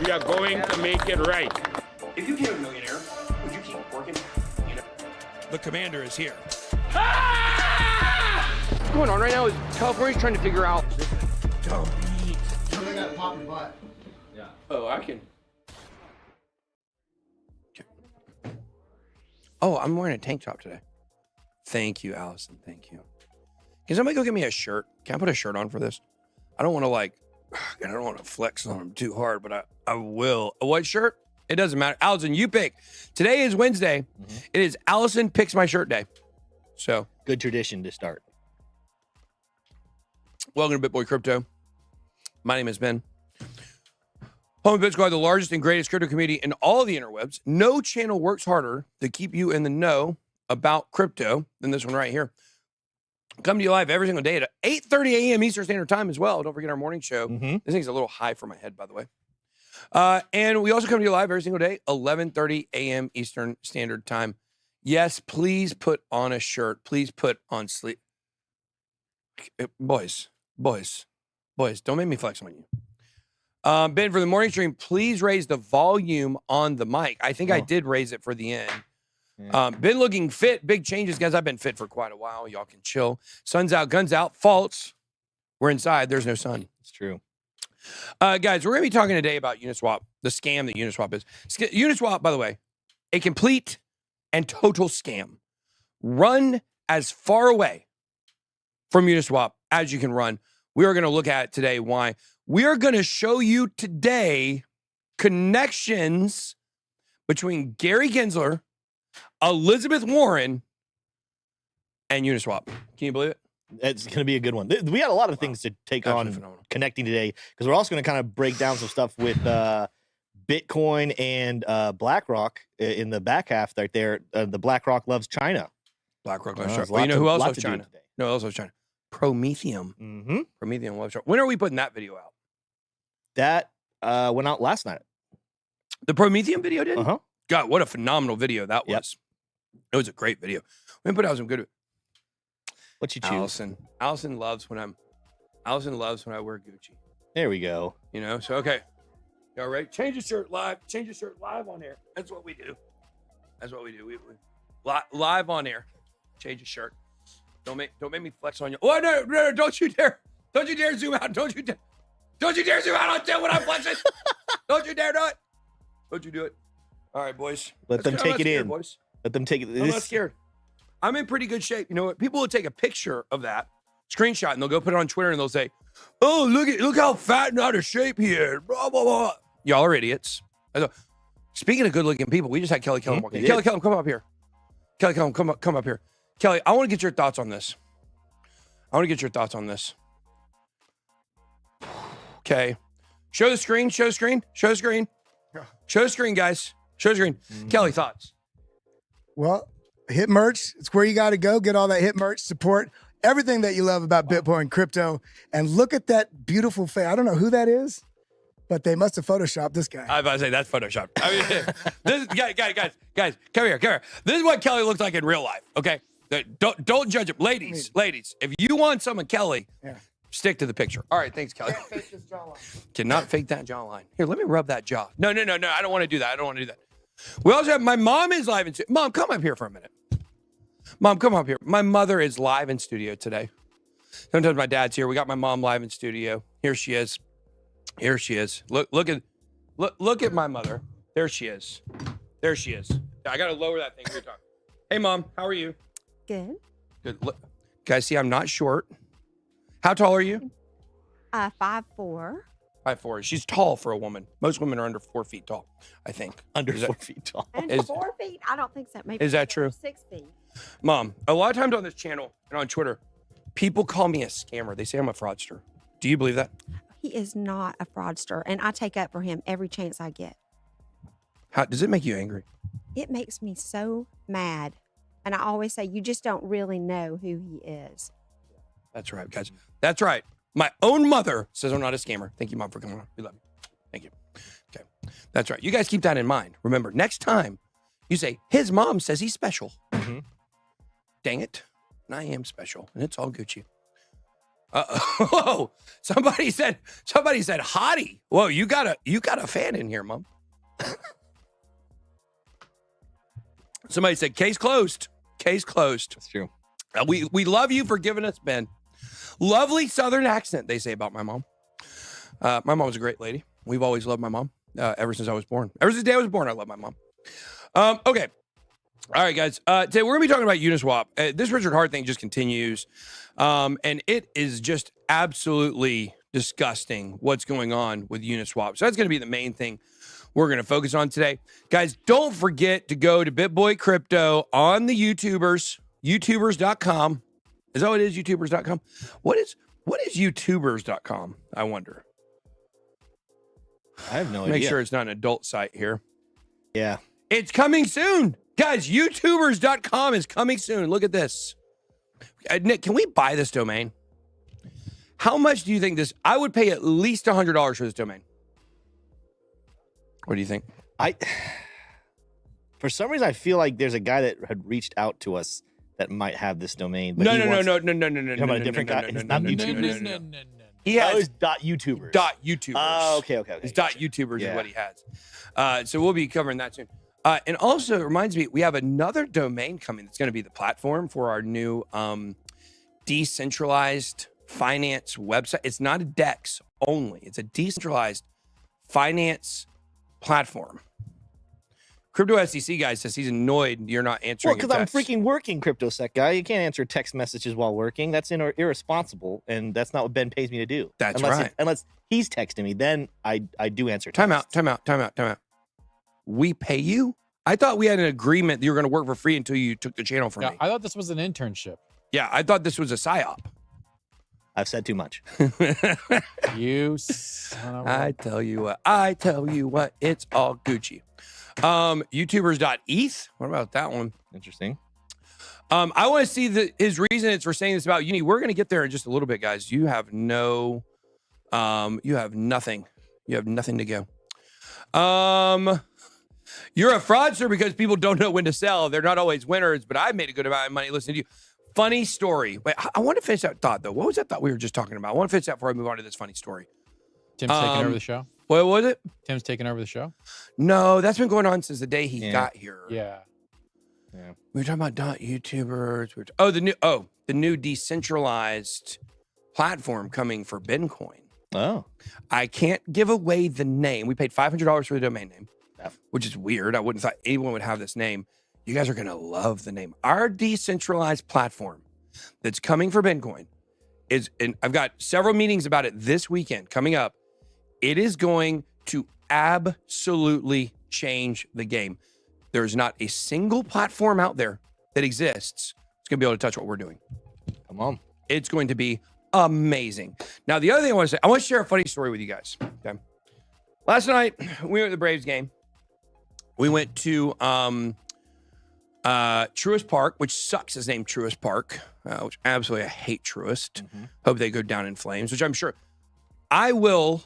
We are going to make it right. If you became a millionaire, would you keep working? You know? The commander is here. What's going on right now is California's trying to figure out. Don't gotta pop your butt. Yeah. Oh, I can. Oh, I'm wearing a tank top today. Thank you, Allison. Thank you. Can somebody go get me a shirt? Can I put a shirt on for this? I don't want to like, I don't want to flex on them too hard, but I will. A what shirt? It doesn't matter. Allison, you pick. Today is Wednesday. It is Allison Picks My Shirt Day. So. Good tradition to start. Welcome to BitBoy Crypto. My name is Ben. Home of BitSquad, the largest and greatest crypto community in all the interwebs. No channel works harder to keep you in the know about crypto than this one right here. Come to you live every single day at 8:30 a.m. Eastern Standard Time as well. Don't forget our morning show. This thing's a little high for my head, by the way. And we also come to you live every single day, 11:30 a.m. Eastern Standard Time. Yes, please put on a shirt. Please put on sleep. Boys, don't make me flex on you. Ben, for the morning stream, please raise the volume on the mic. I think I did raise it for the end. Been looking fit. Big changes, guys. I've been fit for quite a while. Y'all can chill. Sun's out, guns out. False. We're inside. There's no sun. It's true. Guys, we're going to be talking today about Uniswap, the scam that Uniswap is. Uniswap, by the way, a complete and total scam. Run as far away from Uniswap as you can run. We are going to look at it today. Why? We are going to show you today connections between Gary Gensler, Elizabeth Warren, and Uniswap. Can you believe it? It's going to be a good one. We had a lot of things to take on connecting today because we're also going to kind of break down some stuff with Bitcoin and BlackRock in the back half right there. The BlackRock loves China. BlackRock loves China. Well, you know who else loves China? No, who else loves China? Prometheum. Prometheum loves China. When are we putting that video out? That went out last night. The Prometheum video did? God, what a phenomenal video that was. It was a great video. We put out some good. What you choose? Allison loves when I wear Gucci. There we go. You know, so okay. All right. Change your shirt live. Change your shirt live on air. That's what we do. We live on air. Change your shirt. Don't make me flex on you. Oh no, don't you dare. Don't you dare zoom out. Don't you dare zoom out on Tim when I'm flexing. Don't you dare do it. Don't you do it. All right, boys. Let them take it in. Boys. Let them take it. I'm not scared. I'm in pretty good shape. You know what? People will take a picture of that, screenshot, and they'll go put it on Twitter, and they'll say, "Oh, look how fat and out of shape he is." Blah blah blah. Y'all are idiots. Speaking of good-looking people, we just had Kelly Kellum walking. Kelly Kellum, come up here. Kelly Kellum, come up here. Kelly, I want to get your thoughts on this. Okay. Show the screen, guys. Show the screen. Kelly, thoughts? Well, Hitmirch, it's where you got to go. Get all that Hitmirch support. Everything that you love about Bitcoin and crypto. And look at that beautiful face. I don't know who that is, but they must have photoshopped this guy. I was about to say that's Photoshop. I mean, guys, come here. This is what Kelly looks like in real life, okay? Don't judge him. Ladies, if you want some of Kelly, stick to the picture. All right, thanks, Kelly. Can't fake this jawline. Cannot fake that jawline. Here, let me rub that jaw. No. I don't want to do that. We also have my mom is live in studio. Mom, come up here for a minute. Mom, come up here. My mother is live in studio today. Sometimes my dad's here. We got my mom live in studio. Here she is. Look at my mother. There she is. I got to lower that thing. We're talking. Hey, Mom, how are you? Good. Look, guys, see, I'm not short. How tall are you? 5'4". 5'4". She's tall for a woman. Most women are under 4 feet tall, I think. Under 4 feet tall. And 4 feet? I don't think so. Maybe is that true? 6 feet. Mom, a lot of times on this channel and on Twitter, people call me a scammer. They say I'm a fraudster. Do you believe that? He is not a fraudster, and I take up for him every chance I get. How does it make you angry? It makes me so mad. And I always say, you just don't really know who he is. That's right, guys. That's right. My own mother says I'm not a scammer. Thank you, Mom, for coming on. We love you. Thank you. Okay. That's right. You guys keep that in mind. Remember, next time you say, his mom says he's special. Dang it. And I am special. And it's all Gucci. Whoa. Somebody said hottie. Whoa, you got a fan in here, Mom. Somebody said case closed. That's true. We love you for giving us Ben. Lovely Southern accent, they say about my mom. My mom was a great lady. We've always loved my mom ever since I was born. Ever since the day I was born, I love my mom. Okay. All right, guys. Today we're gonna be talking about Uniswap. This Richard Hart thing just continues, and it is just absolutely disgusting what's going on with Uniswap. So that's gonna be the main thing we're gonna focus on today, guys. Don't forget to go to BitBoy Crypto on the YouTubers, YouTubers.com. Is that what it is? YouTubers.com. What is YouTubers.com? I wonder. I have no idea. Make sure it's not an adult site here. Yeah. It's coming soon. Guys, YouTubers.com is coming soon. Look at this. Nick, can we buy this domain? How much do you think this? I would pay at least $100 for this domain. What do you think? For some reason, I feel like there's a guy that had reached out to us that might have this domain. But No. a different guy. It's not YouTubers. No. He has .YouTubers. .YouTubers. Oh, okay. It's Gotcha. .YouTubers Yeah. is what he has. So we'll be covering that soon. And also, it reminds me, we have another domain coming that's going to be the platform for our new decentralized finance website. It's not a DEX only. It's a decentralized finance platform. Crypto SEC guy says he's annoyed you're not answering. Well, because I'm freaking working, CryptoSec guy. You can't answer text messages while working. That's irresponsible, and that's not what Ben pays me to do. That's unless right. Unless he's texting me, then I do answer Time texts. out. We pay you? I thought we had an agreement that you were going to work for free until you took the channel from Yeah, me. I thought this was an internship. Yeah, I thought this was a psyop. I've said too much. You son of a... I tell you what, it's all Gucci. YouTubers.eth. What about that one? Interesting. I want to see his reason it's for saying this about Uni. We're going to get there in just a little bit, guys. You have nothing. You have nothing to go. You're a fraudster because people don't know when to sell. They're not always winners, but I made a good amount of money listening to you. Funny story. Wait, I want to finish that thought, though. What was that thought we were just talking about? I want to finish that before I move on to this funny story. Tim's taking over the show. What was it? Tim's taking over the show. No, that's been going on since the day he got here. Yeah. We were talking about YouTubers. The new decentralized platform coming for Bitcoin. Oh. I can't give away the name. We paid $500 for the domain name, which is weird. I wouldn't thought anyone would have this name. You guys are going to love the name. Our decentralized platform that's coming for Bitcoin is, and I've got several meetings about it this weekend coming up. It is going to absolutely change the game. There's not a single platform out there that exists that's going to be able to touch what we're doing. Come on. It's going to be amazing. Now, the other thing I want to say, I want to share a funny story with you guys. Okay. Last night, we were at the Braves game. We went to Truist Park, which sucks his name, Truist Park, which absolutely I hate Truist. Hope they go down in flames, which I'm sure I will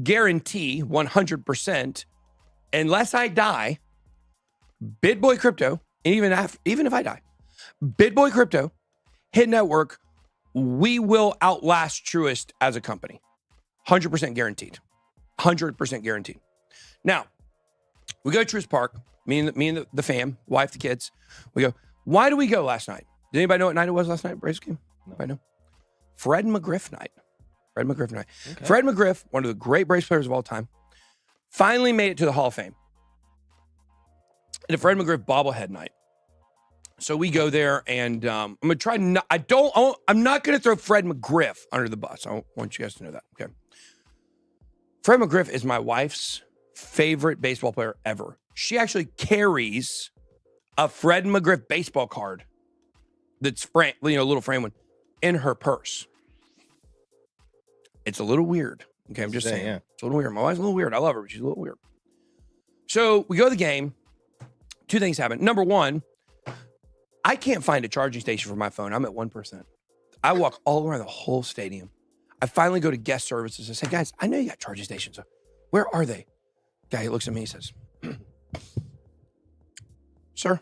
guarantee 100%, unless I die, BitBoy Crypto, and even if I die, BitBoy Crypto, Hit Network, we will outlast Truist as a company. 100% guaranteed. 100% guaranteed. Now, we go to Truist Park, me and the fam, wife, the kids. We go, why do we go last night? Did anybody know what night it was last night, Braves game? I know. Fred McGriff night. Okay. Fred McGriff, one of the great Braves players of all time, finally made it to the Hall of Fame. And a Fred McGriff bobblehead night. So we go there, and I'm gonna try. I'm not gonna throw Fred McGriff under the bus. I want you guys to know that. Okay. Fred McGriff is my wife's favorite baseball player ever. She actually carries a Fred McGriff baseball card that's a little frame one in her purse. It's a little weird. Okay, I'm just saying. Yeah. It's a little weird. My wife's a little weird. I love her, but she's a little weird. So we go to the game. Two things happen. Number one, I can't find a charging station for my phone. I'm at 1%. I walk all around the whole stadium. I finally go to guest services and say, guys, I know you got charging stations. Where are they? Guy looks at me and says, sir,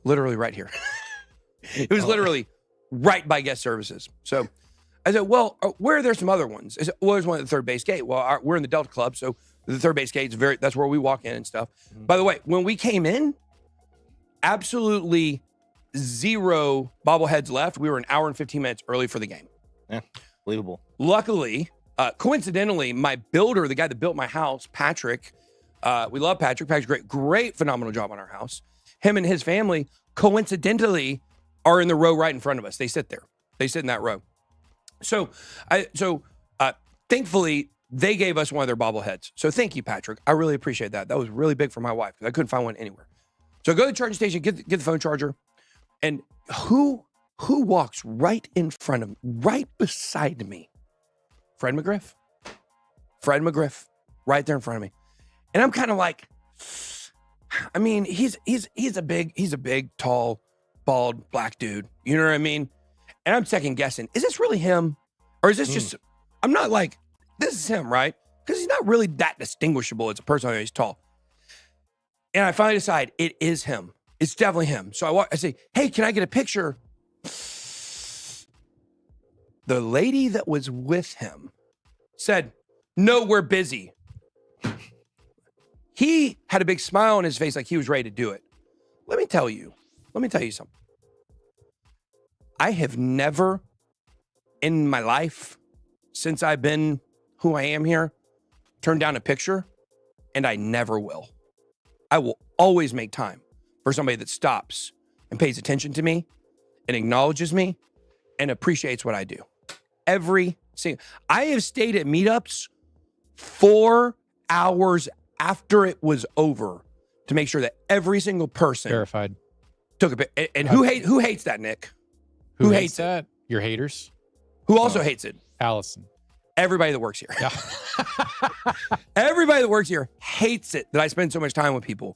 literally right here. It was literally right by guest services. So I said, well, where are there some other ones? I said, well, there's one at the third base gate. Well, we're in the Delta Club, so the third base gate is that's where we walk in and stuff. By the way, when we came in, absolutely zero bobbleheads left. We were an hour and 15 minutes early for the game. Yeah, believable. Luckily, coincidentally, my builder, the guy that built my house, Patrick, We love Patrick. Patrick's great, phenomenal job on our house. Him and his family, coincidentally, are in the row right in front of us. They sit there. They sit in that row. So thankfully, they gave us one of their bobbleheads. So thank you, Patrick. I really appreciate that. That was really big for my wife because I couldn't find one anywhere. So I go to the charging station, get the phone charger, and who walks right in front of me, right beside me? Fred McGriff. Fred McGriff, right there in front of me. And I'm kind of like, I mean, he's a big, tall, bald, black dude. You know what I mean? And I'm second guessing, is this really him? Or is this just, I'm not like, this is him, right? Because he's not really that distinguishable as a person. I know he's tall. And I finally decide it is him. It's definitely him. So I say, hey, can I get a picture? The lady that was with him said, no, we're busy. He had a big smile on his face like he was ready to do it. Let me tell you something. I have never in my life, since I've been who I am here, turned down a picture, and I never will. I will always make time for somebody that stops and pays attention to me and acknowledges me and appreciates what I do. Every single, I have stayed at meetups 4 hours after it was over to make sure that every single person Verified. took a picture. And who hates that, Nick? Who hates that? Your haters. Who also hates it? Allison. Everybody that works here. Yeah. Everybody that works here hates it that I spend so much time with people.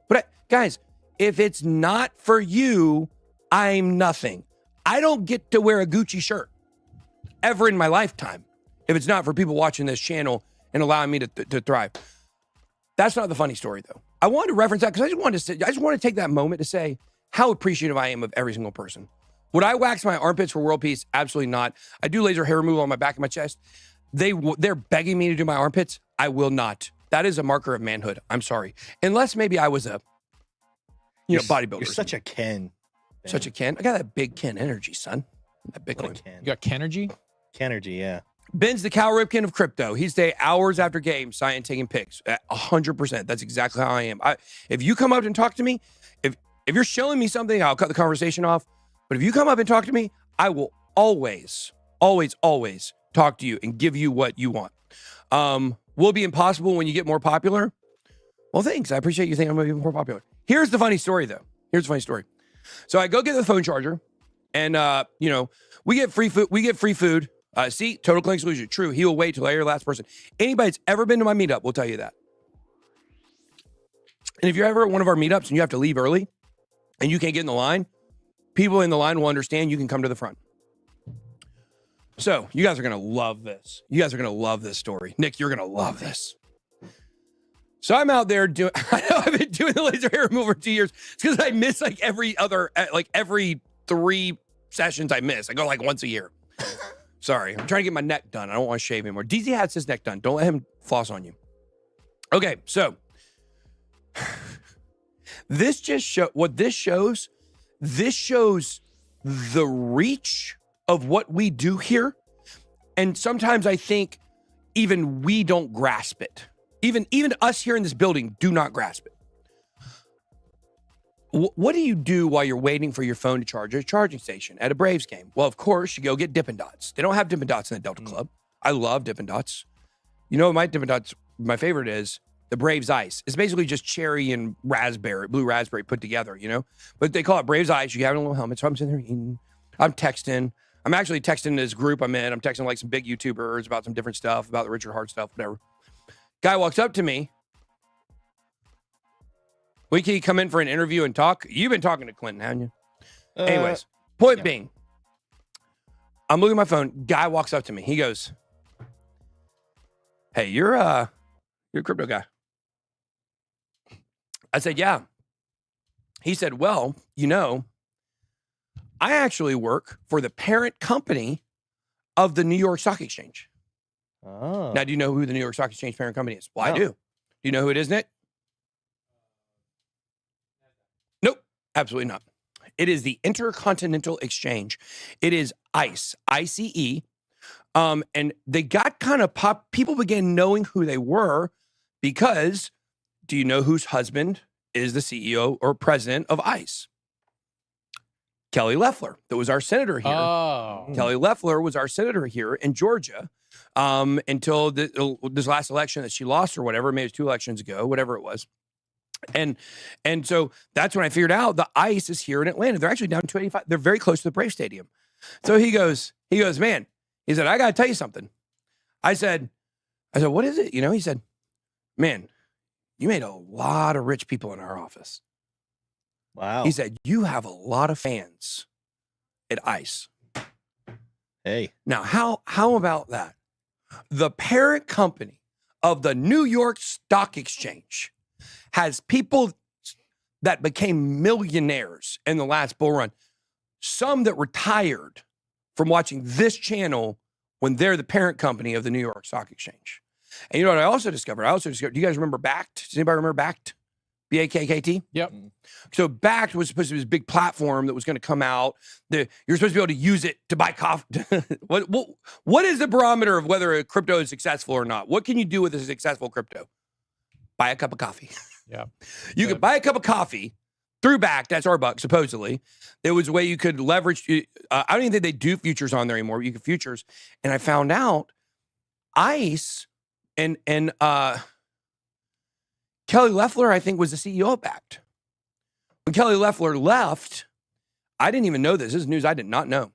But guys, if it's not for you, I'm nothing. I don't get to wear a Gucci shirt ever in my lifetime if it's not for people watching this channel and allowing me to thrive. That's not the funny story, though. I wanted to reference that because I just want to take that moment to say how appreciative I am of every single person. Would I wax my armpits for world peace? Absolutely not. I do laser hair removal on my back and my chest. They're begging me to do my armpits. I will not. That is a marker of manhood. I'm sorry. Unless maybe I was a bodybuilder. You're such a Ken. Man. Such a Ken. I got that big Ken energy, son. That big What one. a Ken. You got Kenergy? Kenergy, yeah. Ben's the Cal Ripken of crypto. He's stay hours after games, signing, taking pics. 100%. That's exactly how I am. If you come up and talk to me, if you're showing me something, I'll cut the conversation off. But if you come up and talk to me, I will always, always, always talk to you and give you what you want. Will it be impossible when you get more popular? Well, thanks. I appreciate you thinking I'm going to be more popular. Here's the funny story, though. Here's the funny story. So I go get the phone charger, and we get free food. We get free food. See, total clinic solution. True. He will wait till you're the last person. Anybody that's ever been to my meetup will tell you that. And if you're ever at one of our meetups and you have to leave early and you can't get in the line, people in the line will understand you can come to the front. So you guys are going to love this. You guys are going to love this story. Nick, you're going to love this. So I'm out there doing, I know I've been doing the laser hair removal for 2 years. It's because I miss every 3 sessions I miss. I go once a year. Sorry, I'm trying to get my neck done. I don't want to shave anymore. DZ has his neck done. Don't let him floss on you. Okay, so this shows the reach of what we do here. And sometimes I think even we don't grasp it. Even us here in this building do not grasp it. What do you do while you're waiting for your phone to charge at a charging station at a Braves game? Well, of course, you go get Dippin' Dots. They don't have Dippin' Dots in the Delta Club. I love Dippin' Dots. You know what my Dippin' Dots, my favorite is? The Braves Ice. It's basically just cherry and blue raspberry put together, But they call it Braves Ice. You have it in a little helmet. So I'm sitting there eating. I'm texting. I'm actually texting this group I'm in. I'm texting some big YouTubers about some different stuff, about the Richard Hart stuff, whatever. Guy walks up to me. We can come in for an interview and talk. You've been talking to Clinton, haven't you? Anyways, point being, I'm looking at my phone. Guy walks up to me. He goes, "Hey, you're a crypto guy." I said, "Yeah." He said, "Well, I actually work for the parent company of the New York Stock Exchange." Oh. Now, do you know who the New York Stock Exchange parent company is? Well, No. I do. Do you know who it is, Nick? Nope, absolutely not. It is the Intercontinental Exchange. It is ICE, ICE. And they got kind of pop. People began knowing who they were because Do you know whose husband is the CEO or president of ICE? Kelly Loeffler, that was our senator here. Oh. Kelly Loeffler was our senator here in Georgia until this last election that she lost or whatever. Maybe it was 2 elections ago, whatever it was. And so that's when I figured out the ICE is here in Atlanta. They're actually down 285. They're very close to the Brave Stadium. So he goes, man, he said, I got to tell you something. I said, what is it? You know, he said, man, you made a lot of rich people in our office. Wow. He said, you have a lot of fans at ICE. Hey. Now, how about that? The parent company of the New York Stock Exchange has people that became millionaires in the last bull run. Some that retired from watching this channel when they're the parent company of the New York Stock Exchange. And you know what I also discovered? Do you guys remember Bakkt? Does anybody remember Bakkt? B-A-K-K-T? Yep. So Bakkt was supposed to be this big platform that was going to come out. You're supposed to be able to use it to buy coffee. What is the barometer of whether a crypto is successful or not? What can you do with a successful crypto? Buy a cup of coffee. Yeah. You could buy a cup of coffee through Bakkt at Starbucks, supposedly. There was a way you could leverage. I don't even think they do futures on there anymore. You could futures. And I found out ICE and Kelly Loeffler, I think, was the CEO of Bakkt. When Kelly Loeffler left, I didn't even know this. This is news I did not know.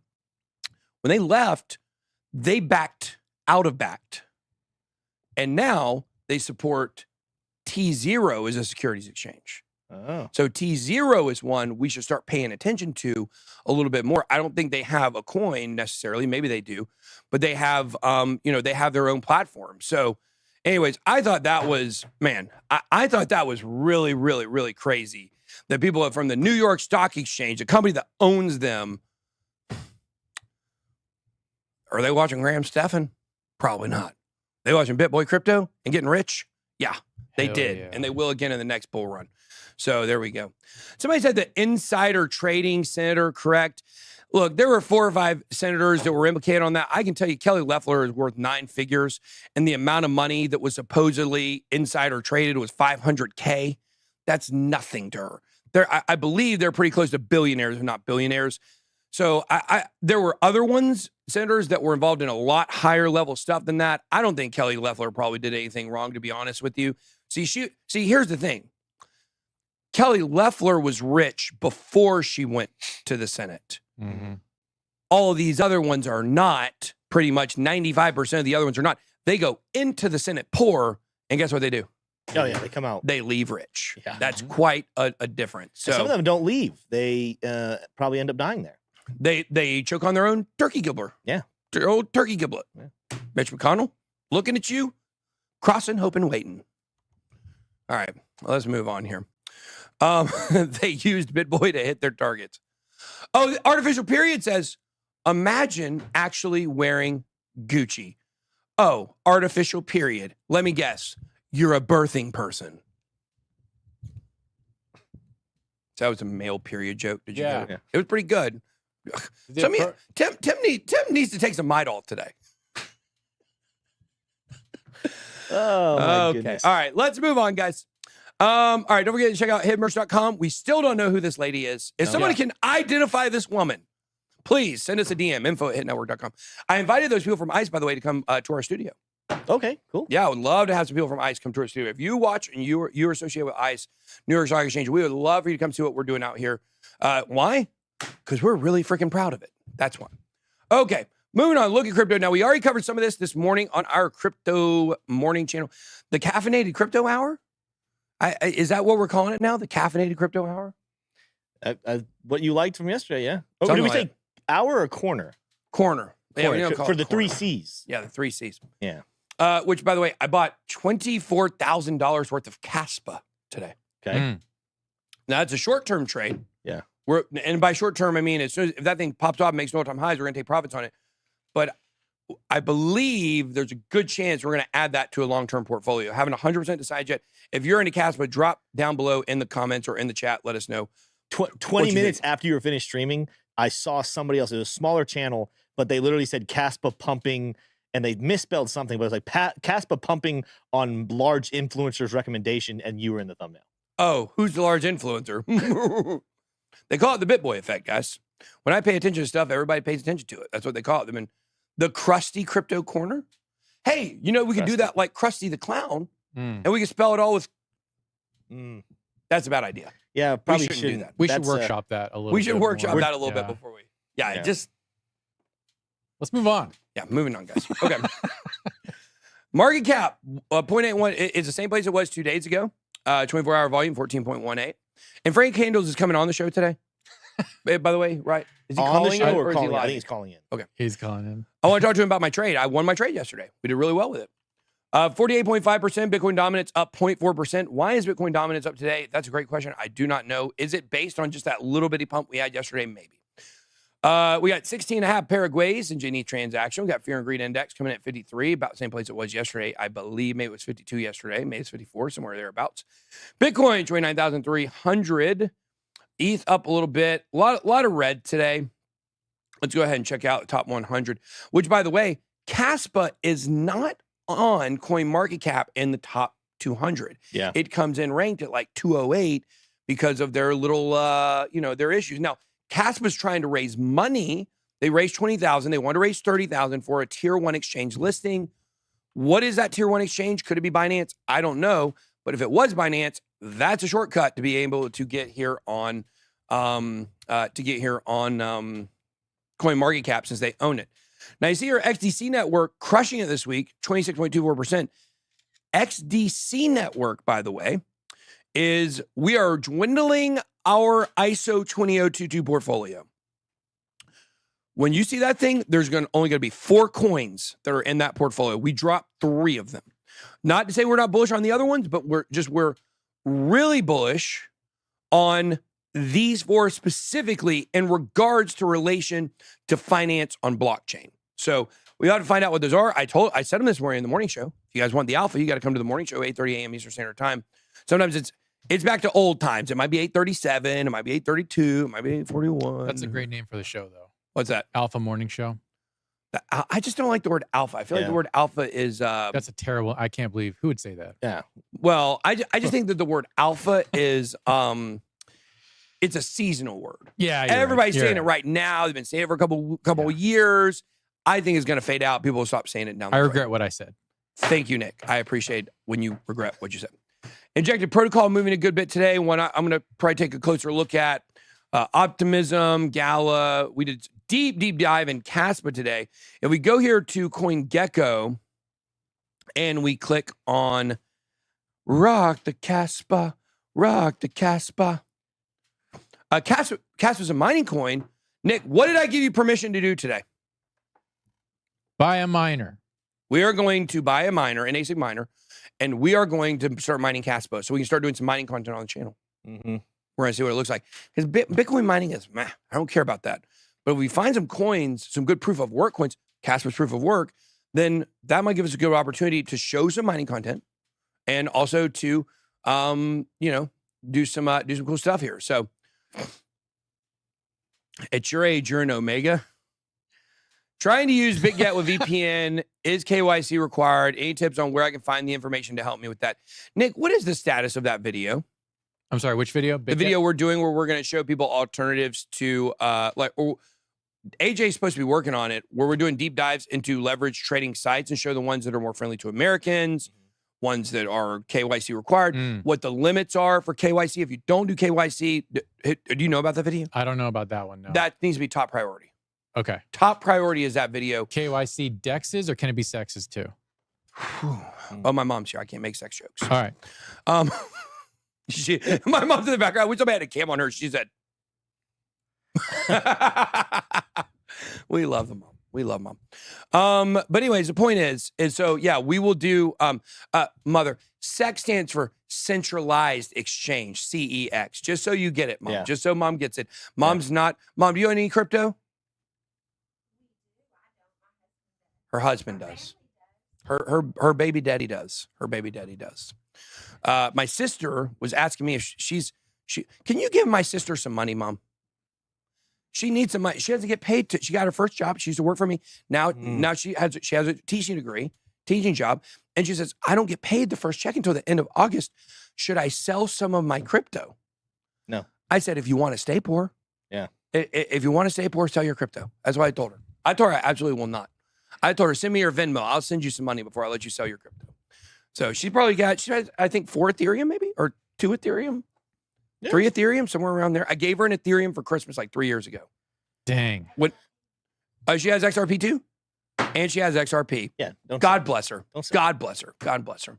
When they left, they backed out of Bakkt. And now they support T0 as a securities exchange. Oh. So T0 is one we should start paying attention to a little bit more. I don't think they have a coin necessarily. Maybe they do, but they have, they have their own platform. So anyways, I thought that was, man, I thought that was really, really, really crazy that people from the New York Stock Exchange, a company that owns them, are they watching Graham Stephan? Probably not. They watching BitBoy Crypto and getting rich? Yeah, they did. Yeah. And they will again in the next bull run. So there we go. Somebody said the insider trading senator, correct? Look, there were 4 or 5 senators that were implicated on that. I can tell you Kelly Loeffler is worth 9 figures, and the amount of money that was supposedly insider traded was $500K. That's nothing to her. I believe they're pretty close to billionaires, if not billionaires. So there were other senators that were involved in a lot higher level stuff than that. I don't think Kelly Loeffler probably did anything wrong, to be honest with you. See, here's the thing. Kelly Loeffler was rich before she went to the Senate. Mm-hmm. All of these other ones are not. Pretty much 95% of the other ones are not. They go into the Senate poor, and guess what they do? Oh, yeah, they come out. They leave rich. Yeah. That's quite a difference. So Some of them don't leave. They probably end up dying there. They choke on their own turkey gibbler. Yeah. Their old turkey giblet. Yeah. Mitch McConnell, looking at you, crossing, hoping, waiting. All right, well, let's move on here. They used BitBoy to hit their targets. Oh, the artificial period says, imagine actually wearing Gucci. Oh, artificial period. Let me guess. You're a birthing person. So that was a male period joke. Did you get it? Yeah. It was pretty good. Tim needs to take some Midol today. Oh, my goodness. All right, let's move on, guys. All right, don't forget to check out hitmirch.com. We still don't know who this lady is. If somebody can identify this woman, please send us a DM, info@hitnetwork.com. I invited those people from ICE, by the way, to come to our studio. Okay, cool. Yeah, I would love to have some people from ICE come to our studio. If you watch and you're associated with ICE, New York Stock Exchange, we would love for you to come see what we're doing out here. Why? Because we're really freaking proud of it. That's why. Okay, moving on. Look at crypto. Now, we already covered some of this morning on our crypto morning channel. The caffeinated crypto hour? Is that what we're calling it now? The caffeinated crypto hour? What you liked from yesterday, yeah. Oh, Something did we like say hour or corner? Corner. Yeah, we don't call for it the corner. 3 C's. Yeah, the 3 C's. Yeah. Which, by the way, I bought $24,000 worth of Casper today. Okay. Now, it's a short-term trade. Yeah. And by short-term, I mean, as soon as if that thing pops off and makes no all-time highs, we're going to take profits on it. But I believe there's a good chance we're going to add that to a long-term portfolio. Haven't 100% decided yet. If you're into Casper, drop down below in the comments or in the chat. Let us know. 20 minutes after you were finished streaming, I saw somebody else. It was a smaller channel, but they literally said Casper pumping and they misspelled something, but it was like Casper pumping on large influencers' recommendation, and you were in the thumbnail. Oh, who's the large influencer? They call it the BitBoy effect, guys. When I pay attention to stuff, everybody pays attention to it. That's what they call it. I mean, the Krusty Crypto Corner. Hey, you know, we could do that like Krusty the Clown, and we could spell it all with. That's a bad idea. Yeah, probably shouldn't do that. We should workshop that a little bit. We should workshop more. that a little bit before we. Yeah, just. Let's move on. Yeah, moving on, guys. Okay. Market cap, 0.81 is the same place it was 2 days ago. 24-hour volume, 14.18. And Frank Handles is coming on the show today. By the way, right? Is he on calling the show in or is he calling in? I live? think he's calling in. Okay. He's calling in. I want to talk to him about my trade. I won my trade yesterday. We did really well with it. 48.5%. Bitcoin dominance up 0.4%. Why is Bitcoin dominance up today? That's a great question. I do not know. Is it based on just that little bitty pump we had yesterday? Maybe. We got 16.5 Paraguays in Genie transaction. We got Fear and Greed Index coming in at 53, about the same place it was yesterday. I believe maybe it was 52 yesterday. Maybe it's 54, somewhere thereabouts. Bitcoin, 29,300. ETH up a little bit. A lot of red today. Let's go ahead and check out the top 100, which, by the way, Casper is not on CoinMarketCap in the top 200. Yeah. It comes in ranked at like 208 because of their little, their issues. Now, Casper's trying to raise money. They raised 20,000. They want to raise 30,000 for a tier 1 exchange listing. What is that tier 1 exchange? Could it be Binance? I don't know. But if it was Binance, that's a shortcut to be able to get here on CoinMarketCap since they own it. Now you see your XDC network crushing it this week, 26.24%. XDC network, by the way, we are dwindling our ISO 20022 portfolio. When you see that thing, there's only going to be 4 coins that are in that portfolio. We dropped 3 of them. Not to say we're not bullish on the other ones, but we're really bullish on these 4 specifically in regards to relation to finance on blockchain. So we ought to find out what those are. I said them this morning in the morning show. If you guys want the alpha, you got to come to the morning show, 8:30 a.m. Eastern Standard Time. Sometimes it's back to old times. It might be 8:37. It might be 8:32. It might be 8:41. That's a great name for the show, though. What's that? Alpha Morning Show. I just don't like the word alpha. I feel like the word alpha is... That's a terrible... I can't believe... Who would say that? Yeah. Well, I just think that the word alpha is... it's a seasonal word. Yeah, everybody's saying it right now. They've been saying it for a couple of years. I think it's going to fade out. People will stop saying it down the road. I regret what I said. Thank you, Nick. I appreciate when you regret what you said. Injected protocol moving a good bit today. I'm going to probably take a closer look at Optimism, Gala. We did deep dive in Casper today. If we go here to CoinGecko and we click on Rock the Casper. Casper's a mining coin. Nick, what did I give you permission to do today? Buy a miner. We are going to buy a miner, an ASIC miner, and we are going to start mining Casper so we can start doing some mining content on the channel. Mm-hmm. We're going to see what it looks like. Because Bitcoin mining is, I don't care about that. But if we find some coins, some good proof of work coins, Casper's proof of work, then that might give us a good opportunity to show some mining content and also to, do some cool stuff here. So at your age, you're an Omega. Trying to use BitGet with VPN. Is KYC required? Any tips on where I can find the information to help me with that? Nick, what is the status of that video? I'm sorry, which video? The video we're doing where we're going to show people alternatives to AJ's supposed to be working on it, where we're doing deep dives into leverage trading sites and show the ones that are more friendly to Americans, ones that are KYC required, what the limits are for KYC. If you don't do KYC, do you know about that video? I don't know about that one, no. That needs to be top priority. Okay. Top priority is that video. KYC dexes or can it be sexes too? Oh, my mom's here. I can't make sex jokes. All right. My mom's in the background. I wish somebody had a cam on her. She said, we love the mom. We love mom. But anyways, the point is so, yeah, we will do, mother, SEC stands for centralized exchange, CEX, just so you get it, mom. Yeah. Just so mom gets it. Mom's not, mom, do you own any crypto? Her husband does. Her baby daddy does. Her baby daddy does. My sister was asking me if she can you give my sister some money, mom? she needs some money. She doesn't get paid. She got her first job. She used to work for me. Now she has a teaching job. And she says, I don't get paid the first check until the end of August. Should I sell some of my crypto? No. I said, if you want to stay poor. Yeah. If you want to stay poor, sell your crypto. That's what I told her. I told her I absolutely will not. I told her, send me your Venmo. I'll send you some money before I let you sell your crypto. So she has, I think, 4 Ethereum maybe, or 2 Ethereum, 3 Ethereum, somewhere around there. I gave her an Ethereum for Christmas like 3 years ago. Dang. She has XRP too? And she has XRP. Yeah. God bless her. God bless her. God bless her.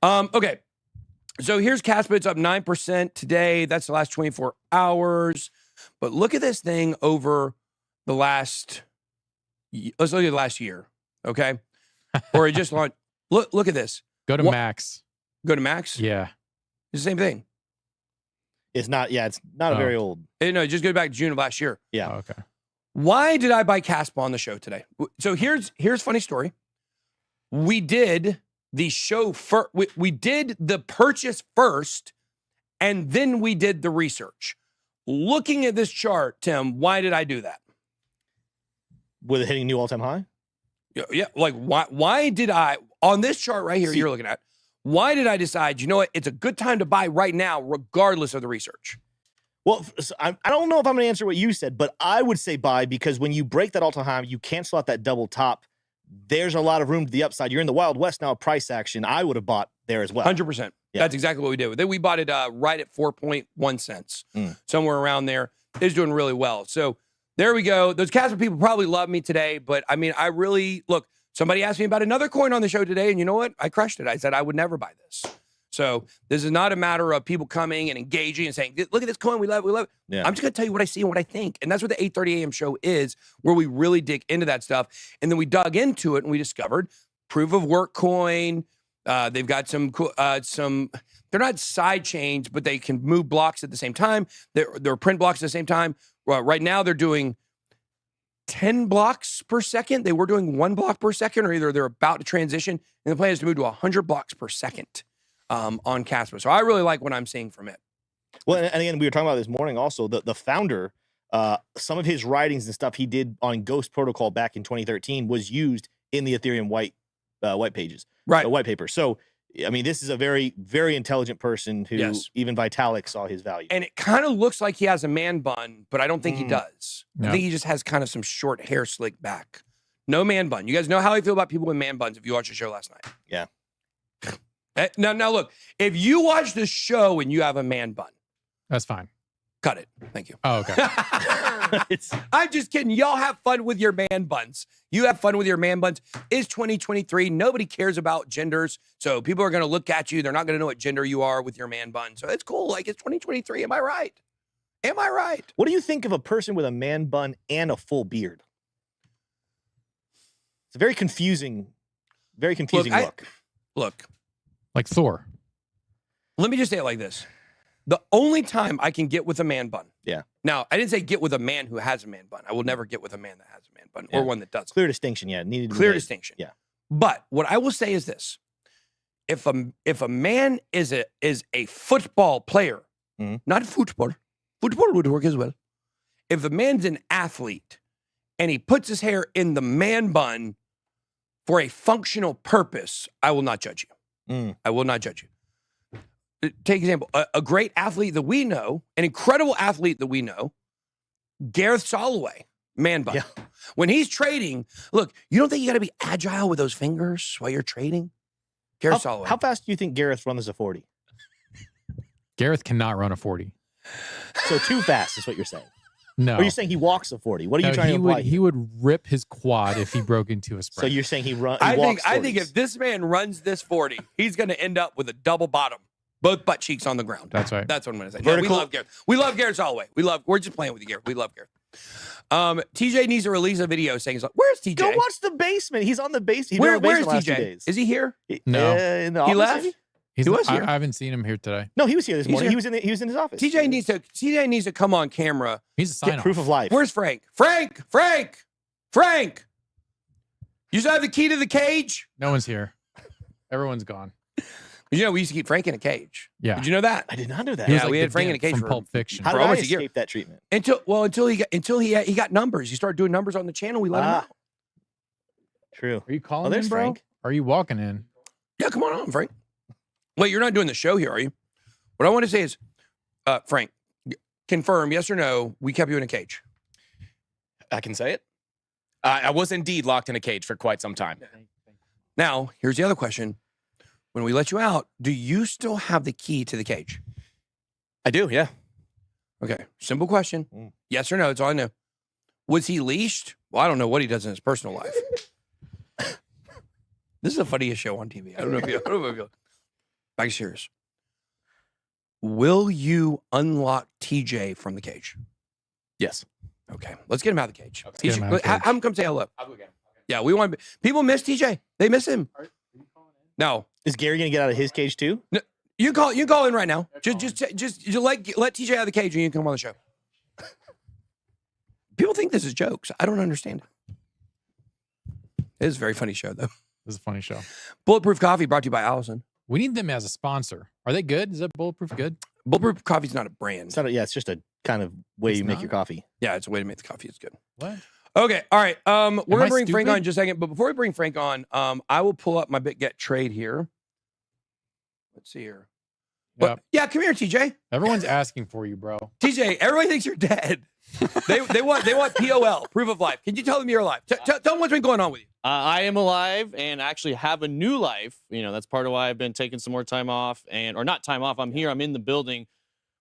Okay. So here's Casper. It's up 9% today. That's the last 24 hours. But look at this thing over the last, let's look at the last year. Okay. Or it just launched. Look at this. Go to Max. Go to Max? Yeah. It's the same thing. It's not very old. No, it just goes back to June of last year. Yeah. Oh, okay. Why did I buy Casper on the show today? So here's a funny story. We did the show first. We did the purchase first, and then we did the research. Looking at this chart, Tim, why did I do that? With it hitting new all-time high? Yeah. Like, why did I, on this chart right here you're looking at, why did I decide, you know what, it's a good time to buy right now, regardless of the research? Well, I don't know if I'm going to answer what you said, but I would say buy because when you break that all-time high, you cancel out that double top. There's a lot of room to the upside. You're in the Wild West now, price action. I would have bought there as well. 100%. Yeah. That's exactly what we did. Then we bought it right at 4.1 cents, somewhere around there. It's doing really well. So there we go. Those Casper people probably love me today, but I mean, I really, look, somebody asked me about another coin on the show today, and you know what? I crushed it. I said I would never buy this. So this is not a matter of people coming and engaging and saying, look at this coin, we love it. Yeah. I'm just going to tell you what I see and what I think. And that's what the 8:30 a.m. show is, where we really dig into that stuff. And then we dug into it and we discovered proof of work coin. They've got some, they're not side chains, but they can move blocks at the same time. They're print blocks at the same time. Right now they're doing 10 blocks per second. They were doing 1 block per second, or either they're about to transition. And the plan is to move to 100 blocks per second. On Casper. So I really like what I'm seeing from it. Well, and again, we were talking about this morning also, the founder, some of his writings and stuff he did on Ghost Protocol back in 2013 was used in the Ethereum white pages, right? White paper. So, I mean, this is a very, very intelligent person who even Vitalik saw his value. And it kind of looks like he has a man bun, but I don't think he does. No. I think he just has kind of some short hair slicked back. No man bun. You guys know how I feel about people with man buns if you watched the show last night. Yeah. Now look, if you watch the show and you have a man bun, that's fine. Cut it. Thank you. Oh, okay. I'm just kidding. Y'all have fun with your man buns. You have fun with your man buns. It's 2023. Nobody cares about genders. So people are going to look at you. They're not going to know what gender you are with your man bun. So it's cool. Like, it's 2023. Am I right? Am I right? What do you think of a person with a man bun and a full beard? It's a very confusing look. Look. Like Thor. Let me just say it like this. The only time I can get with a man bun. Yeah. Now, I didn't say get with a man who has a man bun. I will never get with a man that has a man bun or one that doesn't. Clear distinction, yeah. Needed to be Clear made. distinction. Yeah. But what I will say is this. If a man is a football player, not football would work as well. If the man's an athlete and he puts his hair in the man bun for a functional purpose, I will not judge you. I will not judge you. Take example, a great athlete that we know, an incredible athlete that we know, Gareth Soloway, man bun. Yeah. When he's trading, look, you don't think you got to be agile with those fingers while you're trading? Gareth Soloway. How fast do you think Gareth runs a 40? Gareth cannot run a 40. So too fast is what you're saying. No. Or you're saying he walks a 40? What are you trying to imply? He would rip his quad if he broke into a sprint. So you're saying he walks I think if this man runs this 40, he's going to end up with a double bottom, both butt cheeks on the ground. That's right. That's what I'm going to say. No, we love Gareth. We love Gareth Soloway. We're just playing with you, Gareth. We love Gareth. TJ needs to release a video saying, "Where's TJ? Go watch the basement. He's on the basement. Where's TJ? Is he here? No. In the office, he left. Maybe? He was here. I haven't seen him here today. No, he was here this morning. He was in his office. TJ needs to come on camera. He's a sign proof of life. Where's Frank? Frank! You still have the key to the cage? No one's here. Everyone's gone. You know, we used to keep Frank in a cage. Yeah. Did you know that? I did not know that. He was Yeah, like we the had Frank in a Gimp cage from Pulp Fiction. How for did I almost a year. escape that treatment? Until he got numbers. He started doing numbers on the channel. We let him out. True. Are you calling there's in, bro? Frank. Or are you walking in? Yeah, come on, Frank. Wait, you're not doing the show here, are you? What I want to say is, Frank, confirm, yes or no, we kept you in a cage. I can say it. I was indeed locked in a cage for quite some time. Now, here's the other question. When we let you out, do you still have the key to the cage? I do, yeah. Okay, simple question. Yes or no, that's all I know. Was he leashed? Well, I don't know what he does in his personal life. This is the funniest show on TV. I don't know if you back serious. Will you unlock TJ from the cage? Yes. Okay, let's get him out of the cage. Get him out of the Have him come say hello. Yeah, we want people miss TJ. They miss him. No, Is Gary going to get out of his cage too? you can call in right now. Just let TJ out of the cage and you can come on the show. People think this is jokes. I don't understand it. It is a very funny show though. This is a funny show. Bulletproof Coffee brought to you by Allison. We need them as a sponsor. Are they good? Is that Bulletproof good? Bulletproof Coffee's not a brand. It's not it's just a kind of way It's you make not? your coffee. Yeah, it's a way to make the coffee. It's good. What? Okay, all right. We're Am gonna I bring Frank stupid? on in just a second, but before we bring Frank on, I will pull up my BitGet trade here. Let's see here. Yep. Yeah, come here, TJ. Everyone's asking for you, bro. TJ, everybody thinks you're dead. they want POL, proof of life. Can you tell them you're alive? Tell them what's been going on with you. I am alive and actually have a new life. You know, that's part of why I've been taking some more time off or not time off. I'm here. I'm in the building.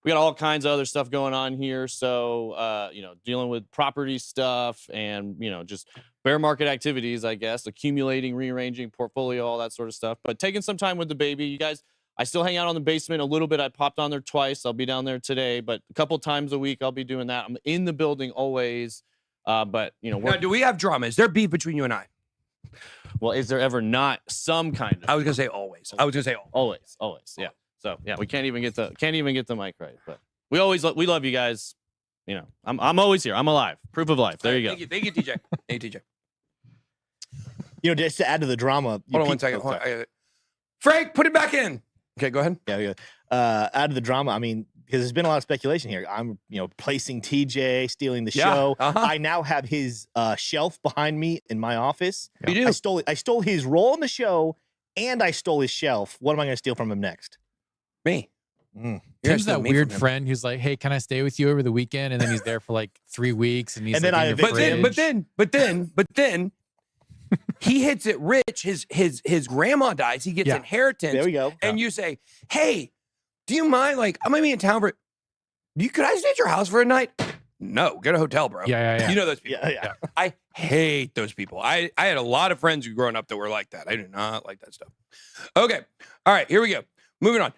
We got all kinds of other stuff going on here. So, dealing with property stuff and, just bear market activities, I guess, accumulating, rearranging portfolio, all that sort of stuff. But taking some time with the baby. You guys, I still hang out on the basement a little bit. I popped on there twice. I'll be down there today, but a couple times a week I'll be doing that. I'm in the building always. But, Now, do we have drama? Is there beef between you and I? well, is there ever not some kind of? I was gonna say always. I was gonna say always. Always, yeah. So yeah, we can't even get the mic right, but we love you guys. I'm always here. I'm alive. Proof of life. There you go. Thank you, TJ. Thank you, TJ. Just to add to the drama. Hold on one second. Frank, put it back in. Okay, go ahead. Yeah. Out of the drama, I mean, because there's been a lot of speculation here. I'm, placing TJ, stealing the show. I now have his shelf behind me in my office. You do. I stole his role in the show, and I stole his shelf. What am I going to steal from him next? Me. Tim's that weird friend who's like, "Hey, can I stay with you over the weekend?" And then he's there for like 3 weeks, and he's And then like, I in your evict fridge. But then he hits it rich. His grandma dies. He gets inheritance. There we go. And you say, "Hey, do you mind? Like, I'm gonna be in town for. Could I stay at your house for a night? No, get a hotel, bro. Yeah. You know those people. Yeah. I hate those people. I had a lot of friends who growing up that were like that. I do not like that stuff. Okay. All right, here we go. Moving on.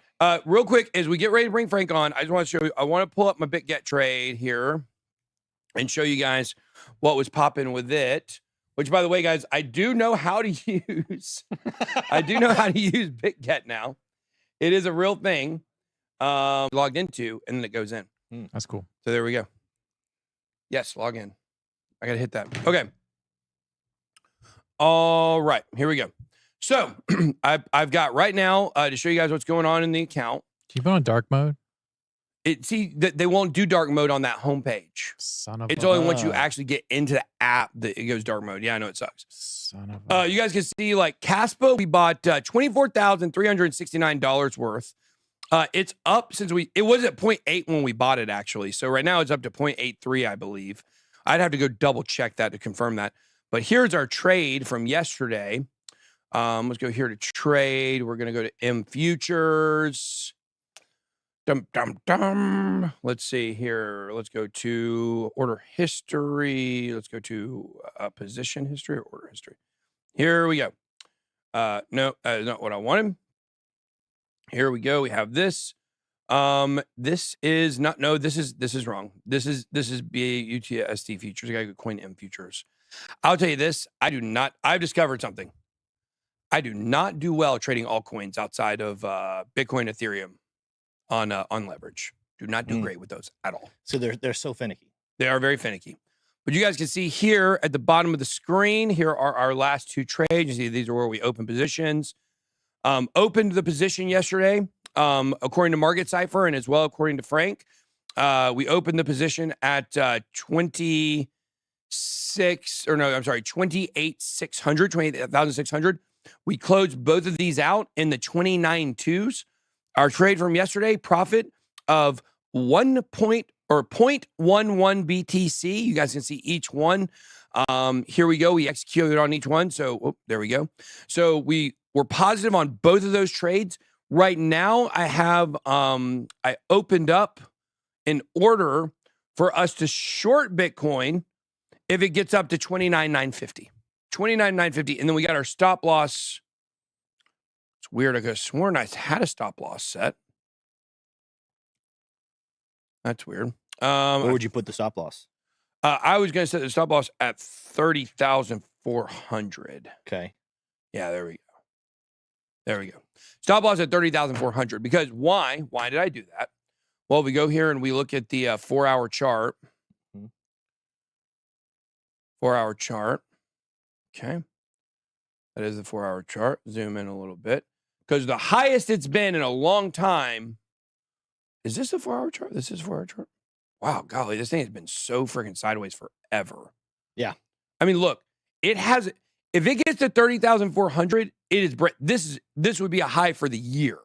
Real quick, as we get ready to bring Frank on, I just want to show you, I want to pull up my BitGet trade here and show you guys what was popping with it, which, by the way, guys, I do know how to use. I do know how to use BitGet now. It is a real thing logged into, and then it goes in. That's cool. So there we go. Yes, log in. I got to hit that. Okay. All right, here we go. So I've got right now to show you guys what's going on in the account. Keep it on dark mode. They won't do dark mode on that homepage. Son of It's a only once you actually get into the app that it goes dark mode. Yeah, I know it sucks. son of a. You guys can see like Casper, we bought $24,369 worth. It's up since it was at 0.8 when we bought it actually. So right now it's up to 0.83, I believe. I'd have to go double check that to confirm that. But here's our trade from yesterday. Let's go here to trade. We're going to go to M futures. Let's see here. Let's go to order history. Let's go to position history or order history. Here we go. No, not what I wanted. Here we go. We have this. This is not. No, this is wrong. This is BUTSD futures. I got to go coin M futures. I'll tell you this. I've discovered something. I do not do well trading altcoins outside of Bitcoin, Ethereum on leverage. Do not do great with those at all. So they're so finicky. They are very finicky. But you guys can see here at the bottom of the screen, here are our last two trades. You see these are where we open positions. Opened the position yesterday, according to Market Cipher and as well according to Frank. We opened the position at 28,600. We closed both of these out in the 29.2s. Our trade from yesterday, profit of 0.11 BTC. You guys can see each one. Here we go. We executed on each one. So there we go. So we were positive on both of those trades. Right now, I have I opened up an order for us to short Bitcoin if it gets up to 29,950. 29,950. And then we got our stop loss. It's weird. I could have sworn I had a stop loss set. That's weird. Where would you put the stop loss? I was going to set the stop loss at 30,400. Okay. Yeah, there we go. There we go. Stop loss at 30,400. Because why? Why did I do that? Well, we go here and we look at the 4-hour chart. 4-hour chart. Okay. That is the 4-hour chart. Zoom in a little bit. Because the highest it's been in a long time. Is this a 4-hour chart? This is a 4-hour chart. Wow, golly, this thing has been so freaking sideways forever. Yeah. I mean, look, it has. If it gets to 30,400, it is. This would be a high for the year.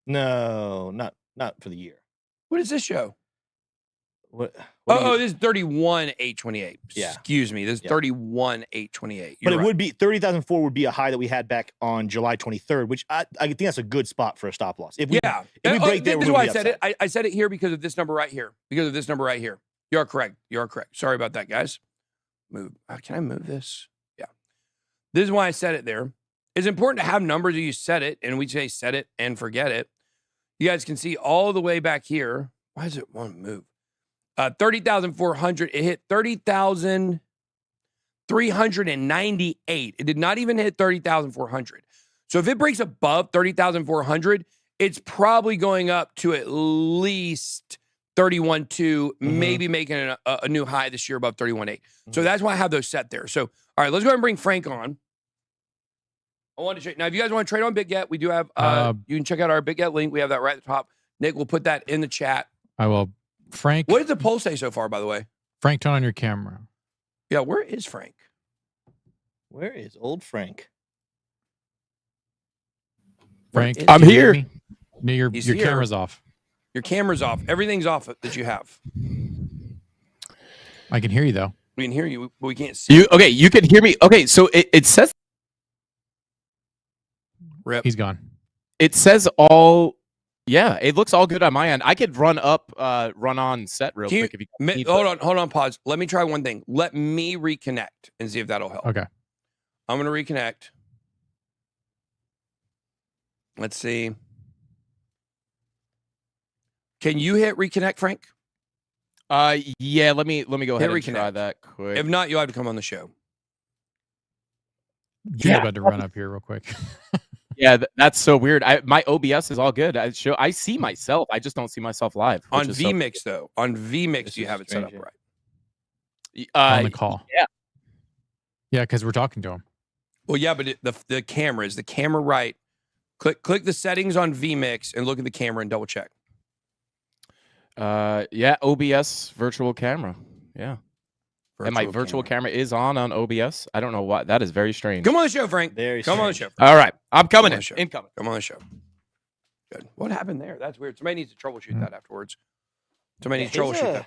No, not for the year. What does this show? What this is 31,828. Yeah. Excuse me. This is 31,828. But it would be 30,004 would be a high that we had back on July 23rd, which I think that's a good spot for a stop loss. If we break there, this is why I said it. I said it here because of this number right here. Because of this number right here. You are correct. You are correct. Sorry about that, guys. Move. Can I move this? Yeah. This is why I said it there. It's important to have numbers that you set it, and we say set it and forget it. You guys can see all the way back here. Why does it want to move? 30,400. It hit 30,398. It did not even hit 30,400. So if it breaks above 30,400, it's probably going up to at least 31.2, maybe making a new high this year above 31.8. So that's why I have those set there. So, all right, let's go ahead and bring Frank on. I want to trade. Now, if you guys want to trade on BitGet, we do have, you can check out our BitGet link. We have that right at the top. Nick will put that in the chat. I will. Frank. What does the poll say so far, by the way? Frank, turn on your camera. Yeah, where is Frank? Where is old Frank? Frank, I'm here. No, your here. camera's off. Your camera's off. Everything's off that you have. I can hear you though. We can hear you, but we can't see. You can hear me. Okay, so it says. Rip. He's gone. It says all. Yeah, it looks all good on my end. I could run on set real quick if you need. Hold on, pause. Let me try one thing. Let me reconnect and see if that'll help. Okay. I'm going to reconnect. Let's see. Can you hit reconnect, Frank? Yeah, let me go ahead and try that quick. If not, you'll have to come on the show. You're about to run up here real quick. Yeah, that's so weird. My OBS is all good. I see myself. I just don't see myself live. On vMix, though. On vMix, you have it set up right. On the call. Yeah. Yeah, because we're talking to him. Well, yeah, but the camera, is the camera right? Click the settings on vMix and look at the camera and double check. Yeah, OBS virtual camera. Yeah. And my virtual camera is on OBS. I don't know why. That is very strange. Come on the show, Frank. Come on the show. All right. I'm coming in. Incoming. Come on the show. Good. What happened there? That's weird. Somebody needs to troubleshoot that afterwards. Somebody needs to troubleshoot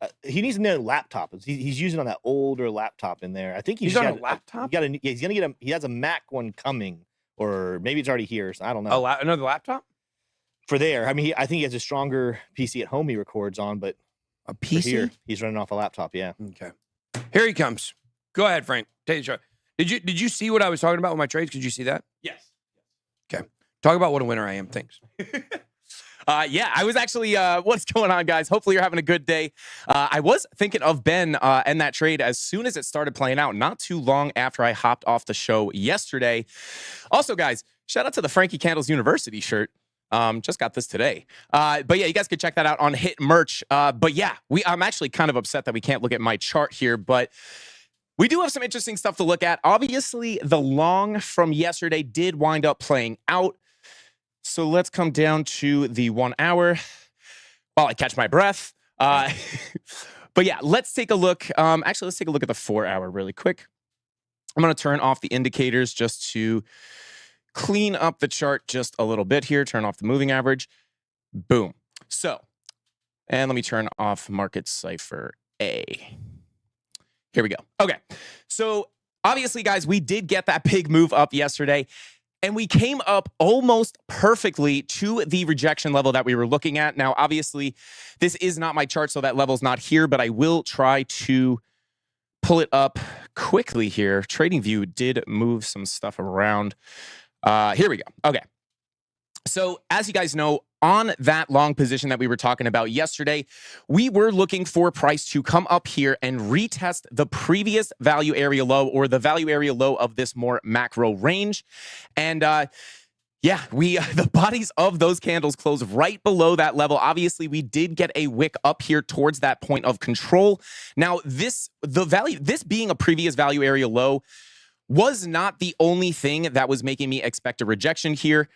that. He needs a new laptop. He's using on that older laptop in there. I think he's on a laptop. He's gonna get he has a Mac one coming, or maybe it's already here. So I don't know. Another laptop for there. I mean, I think he has a stronger PC at home he records on, but a PC here, he's running off a laptop. Yeah. Okay. Here he comes. Go ahead, Frank. Take the shot. Did you see what I was talking about with my trades? Could you see that? Yes. Okay. Talk about what a winner I am. Thanks. Yeah, I was actually, what's going on, guys? Hopefully you're having a good day. I was thinking of Ben and that trade as soon as it started playing out, not too long after I hopped off the show yesterday. Also, guys, shout out to the Frankie Candles University shirt. Just got this today. But yeah, you guys could check that out on Hitmirch. But yeah, I'm actually kind of upset that we can't look at my chart here, but We do have some interesting stuff to look at. Obviously, the long from yesterday did wind up playing out. So let's come down to the 1 hour while I catch my breath. But yeah, let's take a look. Actually, let's take a look at the 4 hour really quick. I'm going to turn off the indicators just to clean up the chart just a little bit here. Turn off the moving average. Boom. So, and let me turn off Market Cipher A. Here we go. Okay. So obviously, guys, we did get that big move up yesterday, and we came up almost perfectly to the rejection level that we were looking at. Now, obviously, this is not my chart, so that level's not here, but I will try to pull it up quickly here. TradingView did move some stuff around. Here we go. Okay. So as you guys know, on that long position that we were talking about yesterday, we were looking for price to come up here and retest the previous value area low, or the value area low of this more macro range. And yeah, the bodies of those candles closed right below that level. Obviously, we did get a wick up here towards that point of control. Now, this being a previous value area low was not the only thing that was making me expect a rejection here.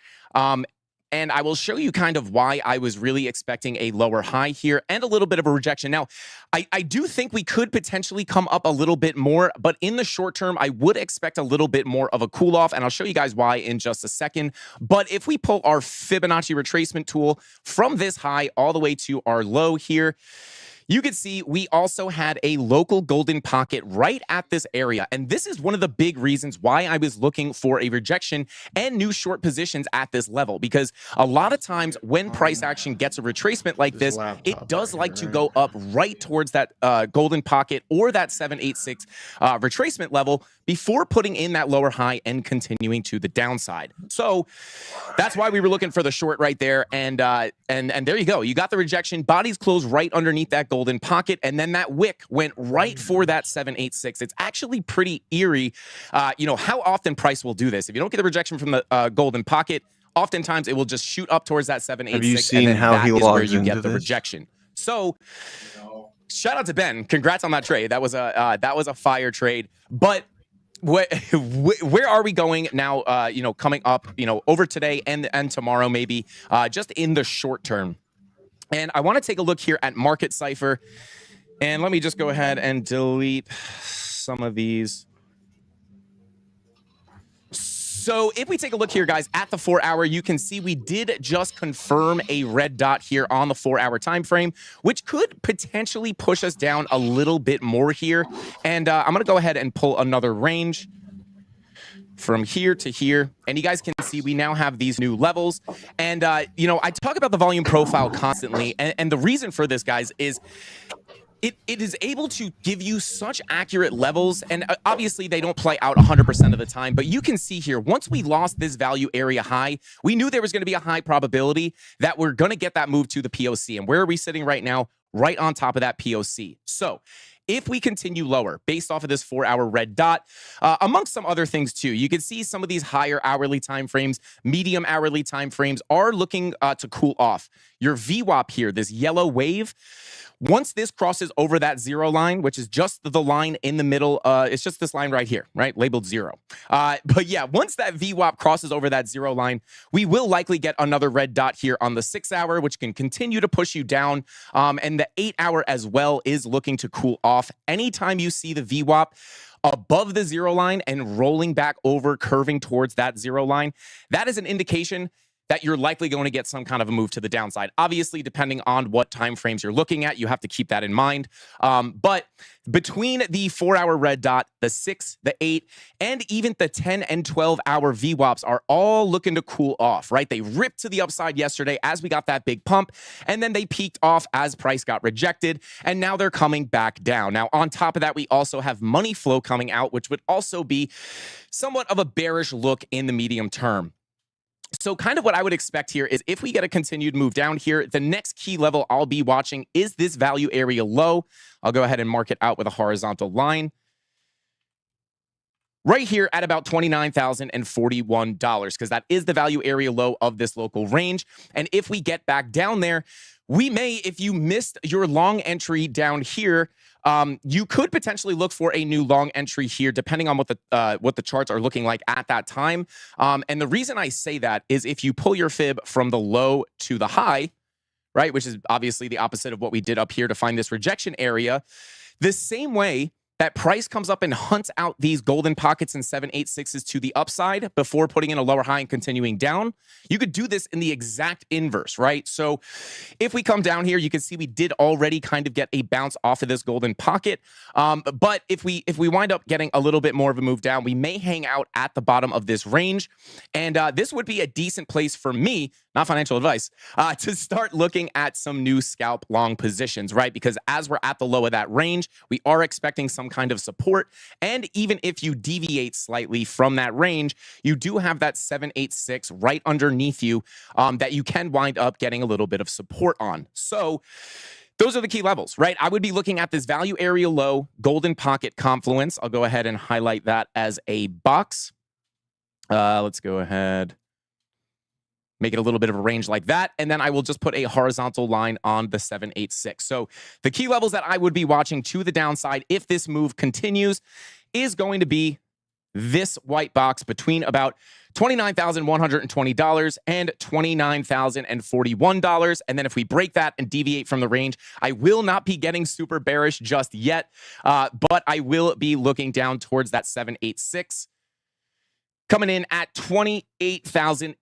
And I will show you kind of why I was really expecting a lower high here and a little bit of a rejection. Now, I do think we could potentially come up a little bit more, but in the short term, I would expect a little bit more of a cool off, and I'll show you guys why in just a second. But if we pull our Fibonacci retracement tool from this high all the way to our low here, you can see we also had a local golden pocket right at this area. And this is one of the big reasons why I was looking for a rejection and new short positions at this level. Because a lot of times when price action gets a retracement like this, it does like to go up right towards that golden pocket or that 786 retracement level before putting in that lower high and continuing to the downside. So that's why we were looking for the short right there. And there you go. You got the rejection. Bodies closed right underneath that golden pocket, and then that wick went right for that 786. It's actually pretty eerie, how often price will do this. If you don't get the rejection from the golden pocket, oftentimes it will just shoot up towards that 786. Have you seen and how he logs where you get the rejection. So shout out to Ben. Congrats on that trade. That was a fire trade. But where are we going now? Coming up, over today and tomorrow, maybe just in the short term. And I want to take a look here at Market Cipher. And let me just go ahead and delete some of these. So if we take a look here, guys, at the 4 hour, you can see we did just confirm a red dot here on the 4 hour time frame, which could potentially push us down a little bit more here. And I'm going to go ahead and pull another range from here to here, and you guys can see we now have these new levels. And I talk about the volume profile constantly, and the reason for this, guys, is it is able to give you such accurate levels, and obviously they don't play out 100% of the time, but you can see here, once we lost this value area high, we knew there was going to be a high probability that we're going to get that move to the POC. And where are we sitting right now? Right on top of that POC. So if we continue lower based off of this 4 hour red dot, amongst some other things too, you can see some of these higher hourly time frames, medium hourly time frames are looking to cool off. Your VWAP here, this yellow wave, once this crosses over that zero line, which is just the line in the middle, it's just this line right here, right? Labeled zero. But yeah, once that VWAP crosses over that zero line, we will likely get another red dot here on the 6 hour, which can continue to push you down. And the 8 hour as well is looking to cool off. Anytime you see the VWAP above the zero line and rolling back over, curving towards that zero line, that is an indication that you're likely going to get some kind of a move to the downside. Obviously, depending on what time frames you're looking at, you have to keep that in mind. But between the 4 hour red dot, the 6, the 8, and even the 10 and 12 hour VWAPs are all looking to cool off, right? They ripped to the upside yesterday as we got that big pump, and then they peaked off as price got rejected, and now they're coming back down. Now, on top of that, we also have money flow coming out, which would also be somewhat of a bearish look in the medium term. So kind of what I would expect here is if we get a continued move down here, the next key level I'll be watching is this value area low. I'll go ahead and mark it out with a horizontal line right here at about $29,041, because that is the value area low of this local range. And if we get back down there, we may, if you missed your long entry down here, you could potentially look for a new long entry here, depending on what the charts are looking like at that time. And the reason I say that is if you pull your fib from the low to the high, right, which is obviously the opposite of what we did up here to find this rejection area, the same way that price comes up and hunts out these golden pockets and 786s to the upside before putting in a lower high and continuing down, you could do this in the exact inverse, right? So if we come down here, you can see we did already kind of get a bounce off of this golden pocket. But if we wind up getting a little bit more of a move down, we may hang out at the bottom of this range. And this would be a decent place for me, not financial advice, to start looking at some new scalp long positions, right? Because as we're at the low of that range, we are expecting some kind of support. And even if you deviate slightly from that range, you do have that 786 right underneath you that you can wind up getting a little bit of support on. So those are the key levels, right? I would be looking at this value area low, golden pocket confluence. I'll go ahead and highlight that as a box. Let's go ahead. Make it a little bit of a range like that. And then I will just put a horizontal line on the 786. So the key levels that I would be watching to the downside if this move continues is going to be this white box between about $29,120 and $29,041. And then if we break that and deviate from the range, I will not be getting super bearish just yet, but I will be looking down towards that 786. Coming in at 28,000.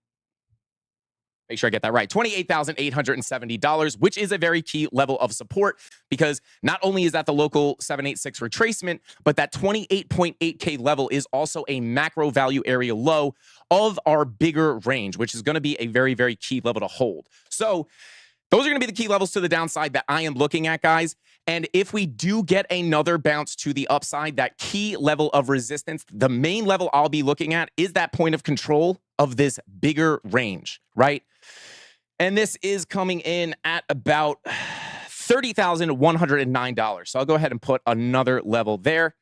Make sure I get that right. $28,870, which is a very key level of support because not only is that the local 786 retracement, but that 28.8K level is also a macro value area low of our bigger range, which is going to be a very, very key level to hold. So those are going to be the key levels to the downside that I am looking at, guys. And if we do get another bounce to the upside, that key level of resistance, the main level I'll be looking at is that point of control of this bigger range, right? And this is coming in at about $30,109. So I'll go ahead and put another level there.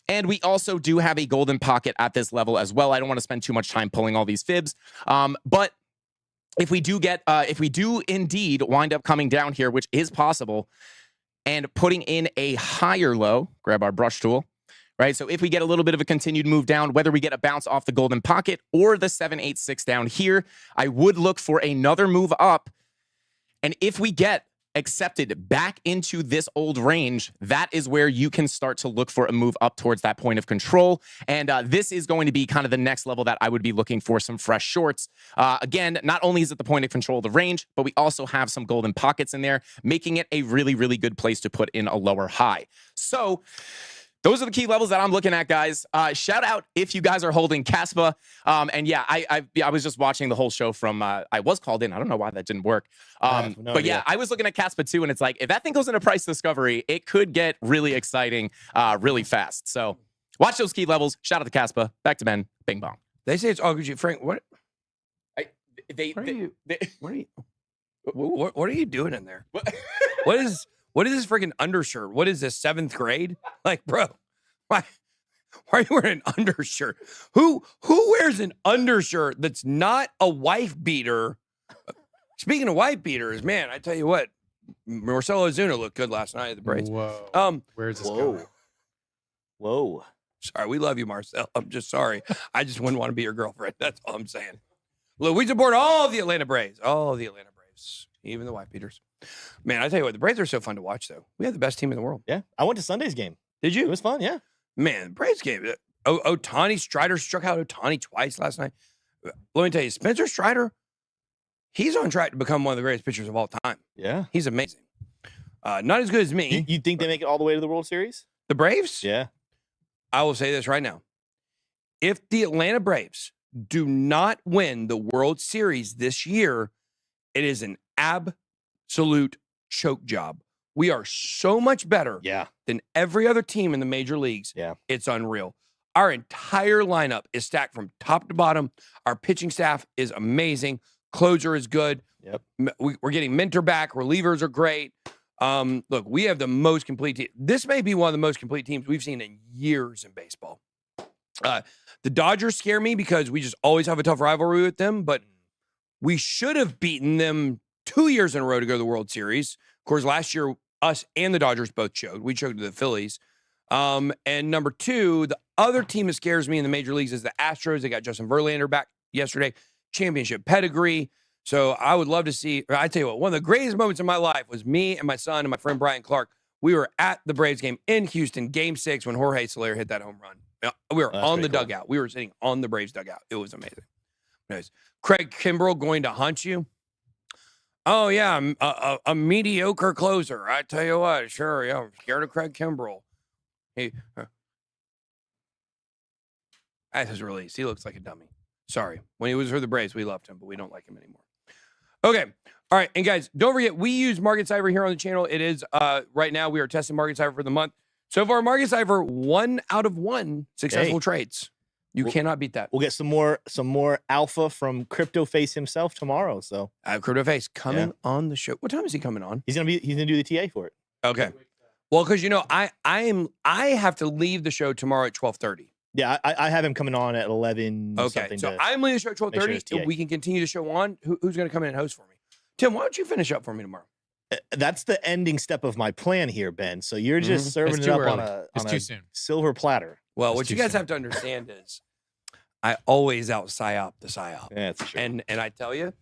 And we also do have a golden pocket at this level as well. I don't want to spend too much time pulling all these fibs. But if we do indeed wind up coming down here, which is possible, and putting in a higher low, grab our brush tool, right? So if we get a little bit of a continued move down, whether we get a bounce off the golden pocket or the 786 down here, I would look for another move up. And if we get accepted back into this old range, that is where you can start to look for a move up towards that point of control. And this is going to be kind of the next level that I would be looking for some fresh shorts. Again, not only is it the point of control of the range, but we also have some golden pockets in there, making it a really, really good place to put in a lower high. So those are the key levels that I'm looking at, guys. Shout out if you guys are holding Casper. And yeah, I was just watching the whole show from, I was called in. I don't know why that didn't work. But yeah, I was looking at Casper too, and it's like, if that thing goes into price discovery, it could get really exciting really fast. So watch those key levels. Shout out to Casper. Back to Ben. Bing bong. They say it's all good. Frank, what? What are you doing in there? What is this freaking undershirt? What is this, 7th grade? Like, bro, why are you wearing an undershirt? Who wears an undershirt that's not a wife beater? Speaking of wife beaters, man, I tell you what, Marcelo Ozuna looked good last night at the Braves. Whoa. Where's this going? Whoa. Sorry, we love you, Marcel. I'm just sorry. I just wouldn't want to be your girlfriend. That's all I'm saying. Look, we support all of the Atlanta Braves. All of the Atlanta Braves. Even the wife beaters. Man, I tell you what, the Braves are so fun to watch, though. We have the best team in the world. Yeah. I went to Sunday's game. Did you? It was fun, yeah. Man, the Braves game. Ohtani, Strider struck out Ohtani twice last night. Let me tell you, Spencer Strider, he's on track to become one of the greatest pitchers of all time. Yeah. He's amazing. Not as good as me. You think they make it all the way to the World Series? The Braves? Yeah. I will say this right now. If the Atlanta Braves do not win the World Series this year, it is an absolute choke job. We are so much better than every other team in the major leagues. Yeah. It's unreal. Our entire lineup is stacked from top to bottom. Our pitching staff is amazing. Closer is good. Yep. We're getting Minter back. Relievers are great. Look, we have the most complete team. This may be one of the most complete teams we've seen in years in baseball. The Dodgers scare me because we just always have a tough rivalry with them, but we should have beaten them 2 years in a row to go to the World Series. Of course, last year, us and the Dodgers both choked. We choked to the Phillies. And number 2, the other team that scares me in the major leagues is the Astros. They got Justin Verlander back yesterday. Championship pedigree. So I would love to see, I tell you what, one of the greatest moments in my life was me and my son and my friend Brian Clark. We were at the Braves game in Houston, game 6, when Jorge Soler hit that home run. We were on the dugout. We were sitting on the Braves dugout. It was amazing. Anyways, Craig Kimbrell going to hunt you. Oh, yeah, a mediocre closer. I tell you what, sure, yeah, I'm scared of Craig Kimbrell. At his release, he looks like a dummy. Sorry. When he was for the Braves, we loved him, but we don't like him anymore. Okay. All right. And guys, don't forget, we use Market Cypher here on the channel. It is, right now, we are testing Market Cypher for the month. So far, Market Cypher, 1 out of 1 successful trades. You cannot beat that. We'll get some more alpha from Crypto Face himself tomorrow. So I have Crypto Face coming on the show. What time is he coming on? He's gonna do the TA for it. Okay. Well, because I have to leave the show tomorrow at 12:30. Yeah, I have him coming on at 11. Okay, so I'm leaving the show at 12:30. We can continue the show on. Who's going to come in and host for me? Tim, why don't you finish up for me tomorrow? That's the ending step of my plan here, Ben. So you're just serving it up on a silver platter. Well, what you guys have to understand is I always out-psyop the psyop. Yeah, that's true. And I tell you,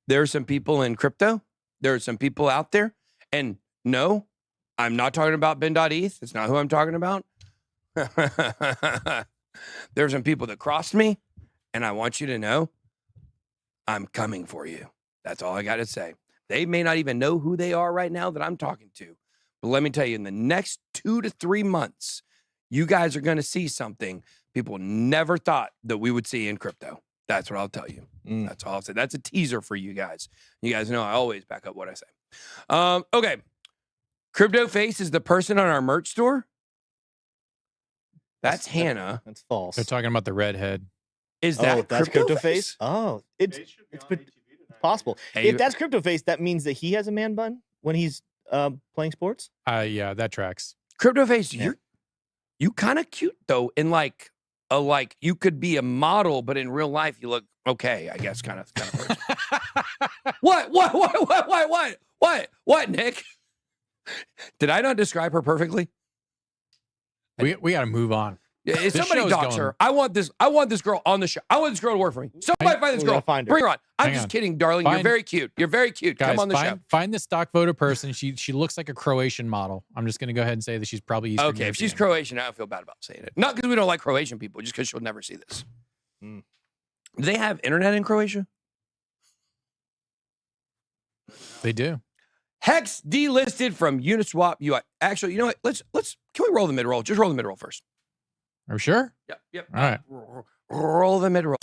there are some people in crypto. There are some people out there. And no, I'm not talking about Ben.eth. It's not who I'm talking about. There are some people that crossed me. And I want you to know, I'm coming for you. That's all I got to say. They may not even know who they are right now that I'm talking to. But let me tell you, in the next 2 to 3 months, you guys are going to see something people never thought that we would see in crypto. That's what I'll tell you. That's all I'll say. That's a teaser for you guys. You guys know I always back up what I say. Okay. Crypto Face is the person on our merch store. That's Hannah. That's false. They're talking about the redhead. Is that that's Crypto Face? Oh, it's possible. Hey, if that's Crypto Face, that means that he has a man bun when he's playing sports. Yeah, that tracks. Crypto Face, you kind of cute though. In like you could be a model, but in real life you look okay. I guess kind of. What, Nick? Did I not describe her perfectly? We got to move on. Yeah, somebody dox her. I want this girl on the show. I want this girl to work for me. Somebody find this girl. Find her. Bring her on. I'm just kidding, darling. You're very cute. You're very cute. Guys, come on the show. Find the stock voter person. She looks like a Croatian model. I'm just going to go ahead and say that she's probably Eastern Okay, if she's Croatian, I don't feel bad about saying it. Not because we don't like Croatian people, just because she'll never see this. Do they have internet in Croatia? They do. Hex delisted from Uniswap UI. Actually, you know what? Let's can we roll the mid-roll? Just roll the mid-roll first. Are we sure? Yep. All right. Roll the mid-roll.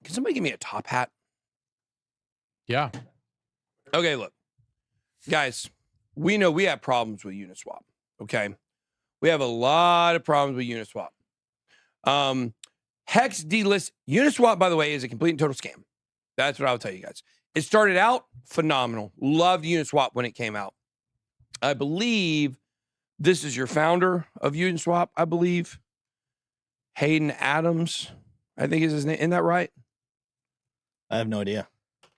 Can somebody give me a top hat? Yeah. Okay, look. Guys, we know we have problems with Uniswap, okay? We have a lot of problems with Uniswap. Hex delist. Uniswap, by the way, is a complete and total scam. That's what I'll tell you guys. It started out phenomenal. Loved Uniswap when it came out. I believe this is your founder of Uniswap, I believe. Hayden Adams, I think is his name. Isn't that right? I have no idea.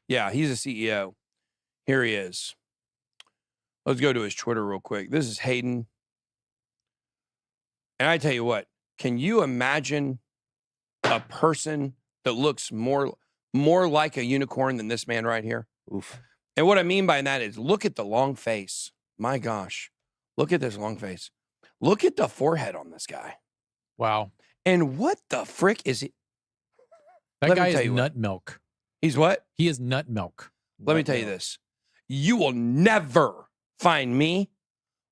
Yeah, he's a CEO. Here he is. Let's go to his Twitter real quick. This is Hayden. And I tell you what, can you imagine a person that looks more like a unicorn than this man right here? Oof. And what I mean by that is look at the long face. My gosh. Look at this long face. Look at the forehead on this guy. Wow. And what the frick is he? That guy is nut milk. He's what? He is nut milk. Let me tell you this. You will never find me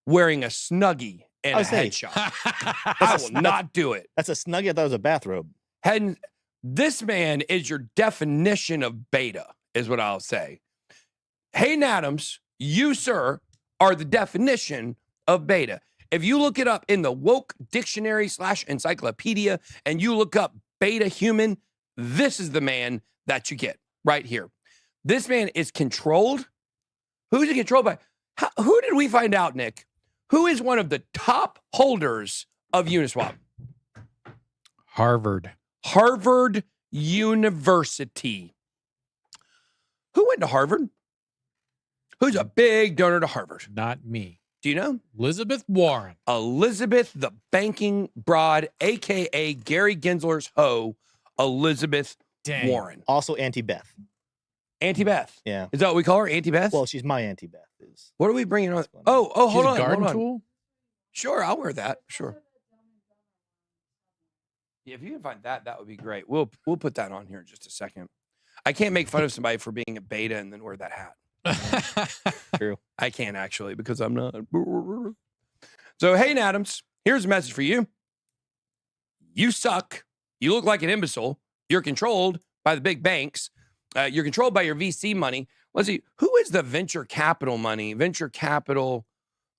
wearing a Snuggie and a headshot. I will not do it. That's a Snuggie. I thought it was a bathrobe. Head This man is your definition of beta, is what I'll say. Hayden Adams, you, sir, are the definition of beta. If you look it up in the woke dictionary / encyclopedia and you look up beta human, this is the man that you get right here. This man is controlled. Who's he controlled by? Who did we find out, Nick? Who is one of the top holders of Uniswap? Harvard University. Who went to Harvard? Who's a big donor to Harvard? Not me. Do you know? Elizabeth Warren. Elizabeth the banking broad, a.k.a. Gary Gensler's hoe, Elizabeth Warren. Also Auntie Beth. Auntie Beth. Yeah. Is that what we call her? Auntie Beth? Well, she's my Auntie Beth. What are we bringing on? Oh, hold on. Garden hold on. tool? Sure, I'll wear that. Sure. Yeah, if you can find that, that would be great. We'll put that on here in just a second. I can't make fun of somebody for being a beta and then wear that hat. True. I can't actually because I'm not. So, Hayden Adams, here's a message for you. You suck. You look like an imbecile. You're controlled by the big banks. You're controlled by your VC money. Let's see. Who is the venture capital money? Venture capital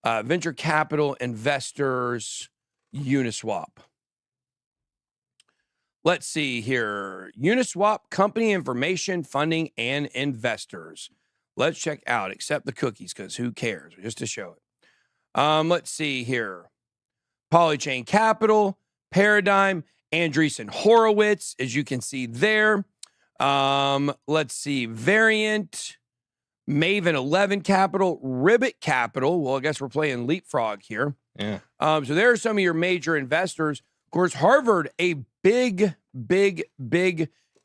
investors, Uniswap. Let's see here. Uniswap, company information, funding, and investors. Let's check out, accept the cookies, because who cares? Just to show it. Let's see here. Polychain Capital, Paradigm, Andreessen Horowitz, as you can see there. Let's see. Variant, Maven 11 Capital, Ribbit Capital. Well, I guess we're playing leapfrog here. Yeah. So there are some of your major investors. Of course, Harvard, a big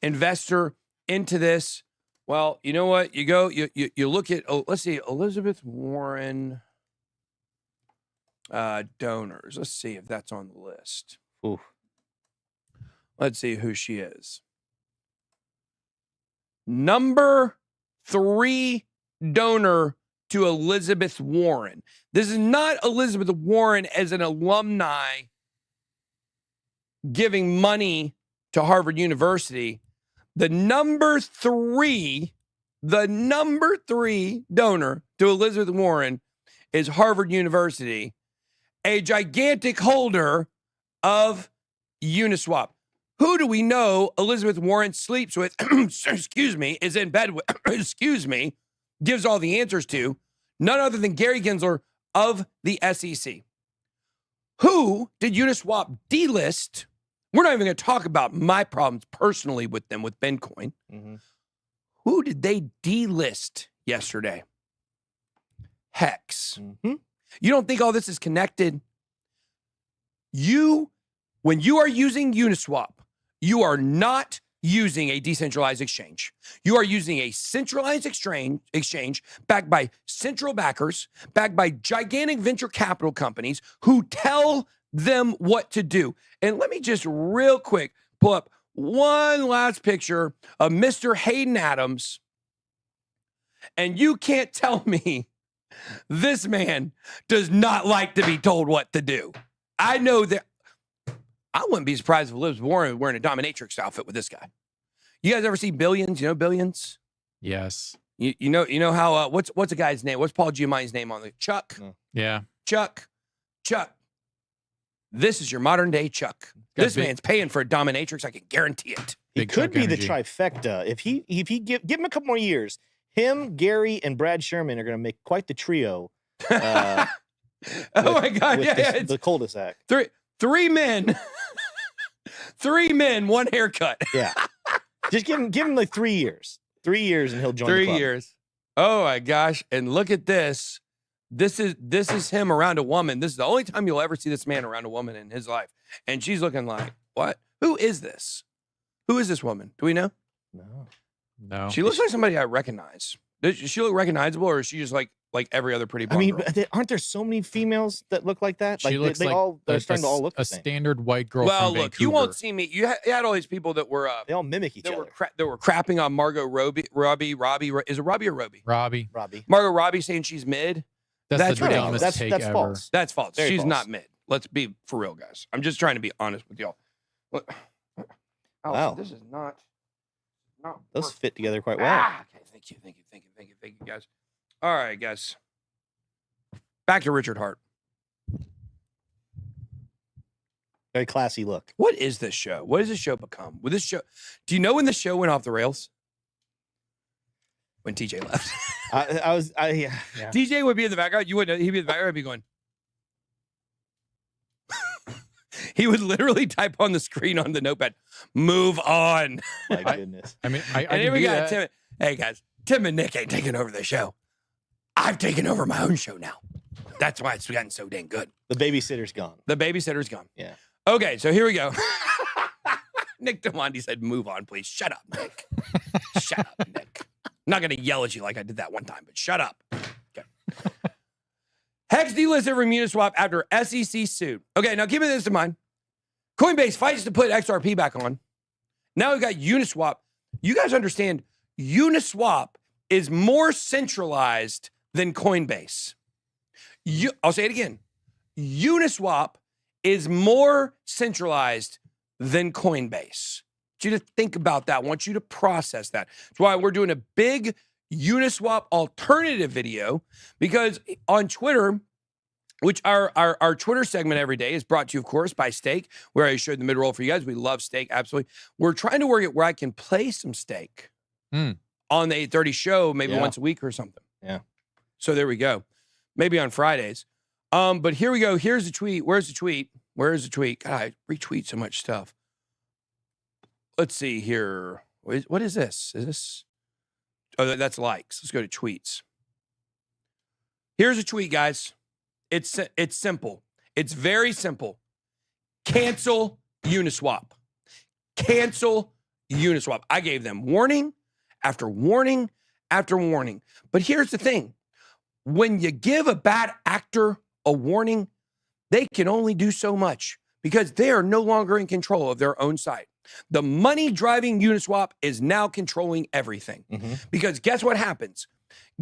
investor into this. Well, you know what? You look at, let's see, Elizabeth Warren donors. Let's see if that's on the list. Ooh. Let's see who she is. Number 3 donor to Elizabeth Warren. This is not Elizabeth Warren as an alumni giving money to Harvard University. The number 3 donor to Elizabeth Warren is Harvard University, a gigantic holder of Uniswap. Who do we know Elizabeth Warren sleeps with, is in bed with, gives all the answers to? None other than Gary Gensler of the SEC. Who did Uniswap delist? We're not even going to talk about my problems personally with them with Bitcoin. Mm-hmm. Who did they delist yesterday? Hex. Mm-hmm. You don't think all this is connected? When you are using Uniswap, you are not using a decentralized exchange. You are using a centralized exchange backed by central backers, backed by gigantic venture capital companies who tell them what to do. And let me just real quick pull up one last picture of Mr. Hayden Adams. And you can't tell me this man does not like to be told what to do. I know that. I wouldn't be surprised if Elizabeth Warren was wearing a dominatrix outfit with this guy. You guys ever see Billions? You know Billions? Yes. You know how what's a guy's name? What's Paul Giamatti's name on the Chuck? Yeah. Chuck. This is your modern day Chuck. This man's paying for a dominatrix. I can guarantee it. He could be the trifecta. If he give him a couple more years, him, Gary, and Brad Sherman are going to make quite the trio. Oh my God! Yeah, the cul-de-sac. Three men. 3 men, 1 haircut. Yeah. Just give him like 3 years. 3 years and he'll join the club. 3 years. Oh my gosh. And look at this. This is him around a woman. This is the only time you'll ever see this man around a woman in his life. And she's looking like, what? Who is this? Who is this woman? Do we know? No. She looks like somebody I recognize. Does she look recognizable, or is she just like every other pretty blonde girl? Aren't there so many females that look like that? She looks like they're starting to all look the same. Standard white girl. Well, from look, Vancouver. you won't see me. You had all these people that were they all mimic each other. That were crapping on Margot Robbie. Is it Robbie or Robbie? Robbie. Margot Robbie saying she's mid. That's the ridiculous. dumbest take that's ever. false. That's false. Very She's false. not mid. Let's be for real, guys. I'm just trying to be honest with y'all. Look, Wow. This is not Those fit together quite well. Okay, thank you, guys. All right, guys. Back to Richard Hart. Very classy look. What is this show? What has this show become? With this show, do you know when the show went off the rails? When TJ left. Yeah. TJ would be in the background. You wouldn't. He'd be in the background. I'd be going. He would literally type on the screen on the notepad, "Move on." My goodness. I mean, I And here we got Tim. Hey guys, Tim and Nick ain't taking over the show. I've taken over my own show now. That's why it's gotten so dang good. The babysitter's gone. The babysitter's gone. Yeah. Okay, so here we go. Nick DeMonte said, "Move on, please." Shut up, Nick. Shut up, Nick. I'm not going to yell at you like I did that one time, but shut up. Okay. Hex delisted from Uniswap after SEC sued. Okay, now keep this in mind. Coinbase fights to put XRP back on. Now we've got Uniswap. You guys understand, Uniswap is more centralized than Coinbase. I'll say it again. Uniswap is more centralized than Coinbase. I want you to think about that. I want you to process that. That's why we're doing a big Uniswap alternative video, because on Twitter, which our Twitter segment every day is brought to you, of course, by Stake, where I showed the mid-roll for you guys. We love Stake, absolutely. We're trying to work it where I can play some Stake on the 8:30 show, maybe once a week or something. Yeah. So there we go. Maybe on Fridays. But here we go. Here's the tweet. Where's the tweet? Where is the tweet? God, I retweet so much stuff. Let's see here. What is this? Is this? Oh, that's likes. Let's go to tweets. Here's a tweet, guys. It's simple. It's very simple. Cancel Uniswap. Cancel Uniswap. I gave them warning after warning after warning. But here's the thing. When you give a bad actor a warning, they can only do so much because they are no longer in control of their own site. The money driving Uniswap is now controlling everything. Because guess what happens?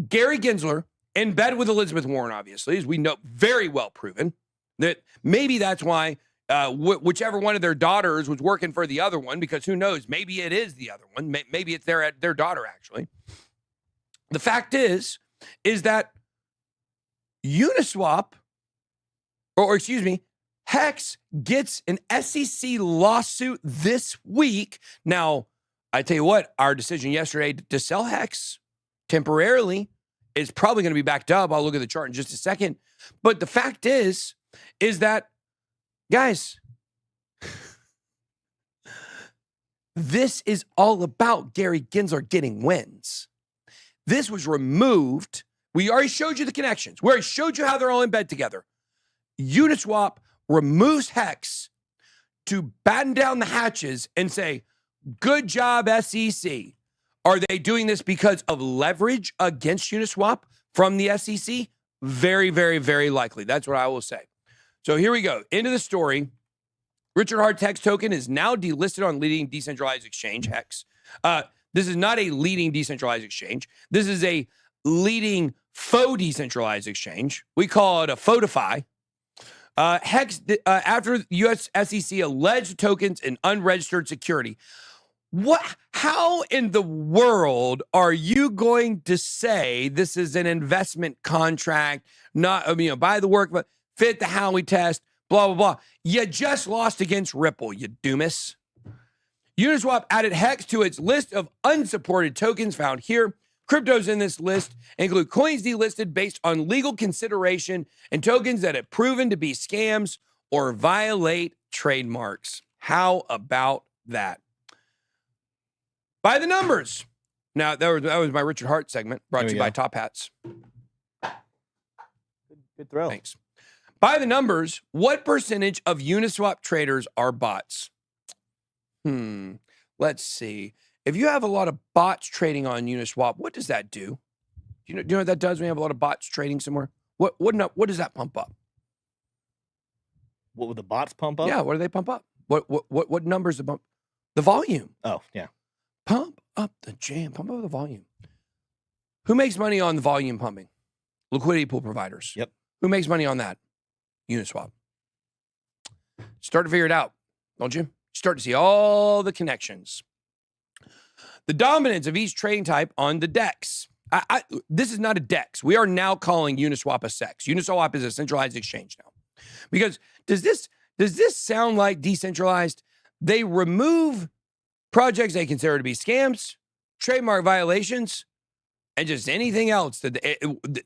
Gary Gensler, in bed with Elizabeth Warren, obviously, as we know, very well proven, that maybe that's why whichever one of their daughters was working for the other one, because who knows, maybe it is the other one. Maybe it's their daughter, actually. The fact is that Uniswap, or excuse me, Hex gets an SEC lawsuit this week. Now, I tell you what, our decision yesterday to sell Hex temporarily is probably going to be backed up. I'll look at the chart in just a second. But the fact is that, guys, this is all about Gary Gensler getting wins. This was removed. We already showed you the connections. We already showed you how they're all in bed together. Uniswap removes Hex to batten down the hatches and say, good job, SEC. Are they doing this because of leverage against Uniswap from the SEC? Very, very, very likely. That's what I will say. So here we go. Into the story. Richard Hart's Hex token is now delisted on leading decentralized exchange, Hex. This is not a leading decentralized exchange. This is a leading faux decentralized exchange. We call it a FODify. Hex, after the U.S. SEC alleged tokens and unregistered security. How in the world are you going to say this is an investment contract, not, by the work, but fit the Howey test, blah, blah, blah. You just lost against Ripple, you doomis. Uniswap added Hex to its list of unsupported tokens found here. Cryptos in this list include coins delisted based on legal consideration and tokens that have proven to be scams or violate trademarks. How about that? By the numbers. Now, that was my Richard Hart segment, brought to you by Top Hats. Good throw. Thanks. By the numbers, what percentage of Uniswap traders are bots? Let's see. If you have a lot of bots trading on Uniswap, what does that do? Do you know what that does when you have a lot of bots trading somewhere? What does that pump up? What would the bots pump up? Yeah, what do they pump up? What numbers the bump? The volume. Oh, yeah. Pump up the jam. Pump up the volume. Who makes money on the volume pumping? Liquidity pool providers. Yep. Who makes money on that? Uniswap. Start to figure it out, don't you? Start to see all the connections. The dominance of each trading type on the DEX. This is not a DEX. We are now calling Uniswap a SEX. Uniswap is a centralized exchange now. Because does this sound like decentralized? They remove projects they consider to be scams, trademark violations, and just anything else that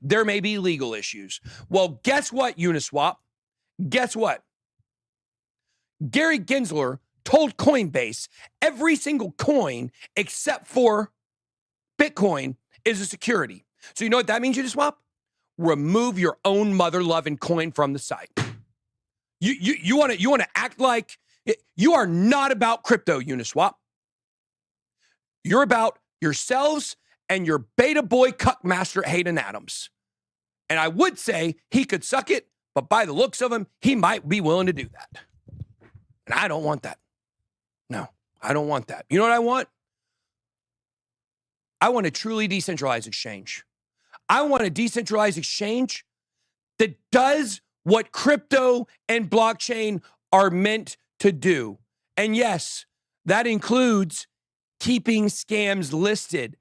there may be legal issues. Well, guess what, Uniswap? Guess what? Gary Gensler told Coinbase every single coin except for Bitcoin is a security. So you know what that means, Uniswap? Remove your own mother-loving coin from the site. You want to act like you are not about crypto, Uniswap. You're about yourselves and your beta boy cuck master Hayden Adams. And I would say he could suck it, but by the looks of him, he might be willing to do that. And I don't want that. No, I don't want that. You know what I want? I want a truly decentralized exchange. I want a decentralized exchange that does what crypto and blockchain are meant to do. And yes, that includes keeping scams listed.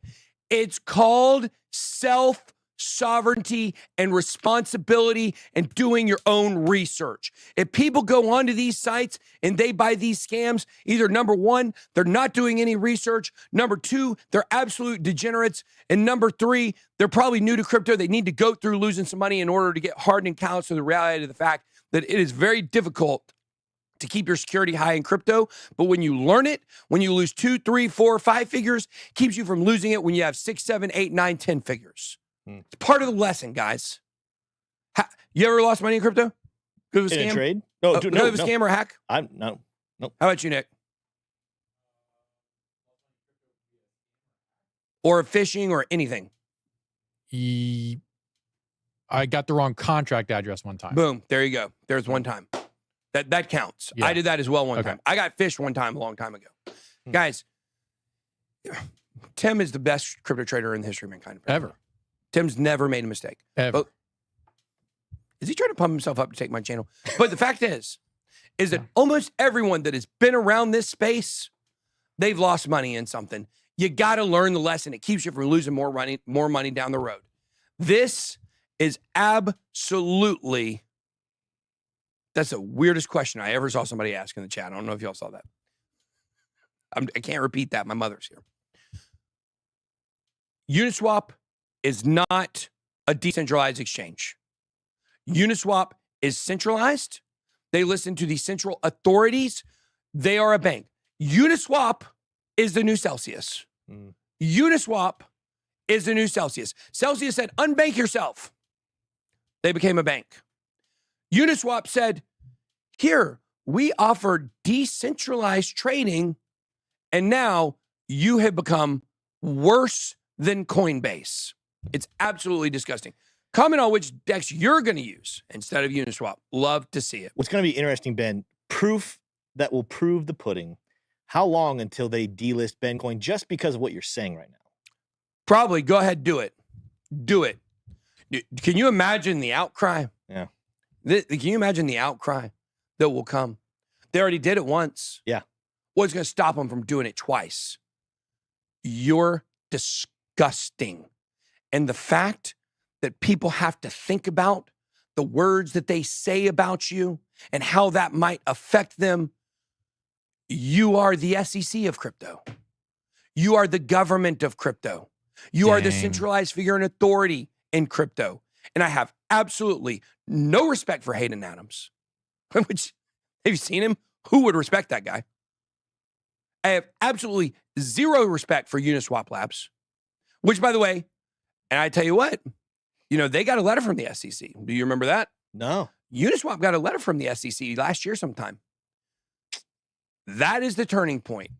It's called self-sovereignty and responsibility and doing your own research. If people go onto these sites and they buy these scams, either number one, they're not doing any research. Number two, they're absolute degenerates. And number three, they're probably new to crypto. They need to go through losing some money in order to get hardened accounts to the reality of the fact that it is very difficult to keep your security high in crypto. But when you learn it, when you lose 2, 3, 4, 5 figures, keeps you from losing it when you have 6, 7, 8, 9, 10 figures. It's part of the lesson, guys. You ever lost money in crypto? Because of a scam? In a trade? No, No, no, a scam or a hack? No. How about you, Nick? Or phishing or anything? I got the wrong contract address one time. Boom. There you go. There's one time. That counts. Yeah. I did that as well one Okay. time. I got phished one time a long time ago. Guys, Tim is the best crypto trader in the history of mankind. Ever. Tim's never made a mistake. Ever. But is he trying to pump himself up to take my channel? But the fact is that almost everyone that has been around this space, they've lost money in something. You got to learn the lesson. It keeps you from losing more money down the road. This is absolutely, that's the weirdest question I ever saw somebody ask in the chat. I don't know if y'all saw that. I can't repeat that. My mother's here. Uniswap is not a decentralized exchange. Uniswap is centralized. They listen to the central authorities. They are a bank. Uniswap is the new Celsius. Uniswap is the new Celsius. Celsius said, unbank yourself. They became a bank. Uniswap said, here, we offer decentralized trading, and now you have become worse than Coinbase. It's absolutely disgusting. Comment on which DEX you're going to use instead of Uniswap. Love to see it. What's going to be interesting, Ben, proof that will prove the pudding. How long until they delist Bencoin just because of what you're saying right now? Probably. Go ahead, do it. Do it. Can you imagine the outcry? Yeah. Can you imagine the outcry that will come? They already did it once. Yeah. What's going to stop them from doing it twice? You're disgusting. And the fact that people have to think about the words that they say about you and how that might affect them. You are the SEC of crypto. You are the government of crypto. You are the centralized figure and authority in crypto. And I have absolutely no respect for Hayden Adams. Which, have you seen him? Who would respect that guy? I have absolutely zero respect for Uniswap Labs, which, by the way, and I tell you what, they got a letter from the SEC. Do you remember that? No. Uniswap got a letter from the SEC last year sometime. That is the turning point.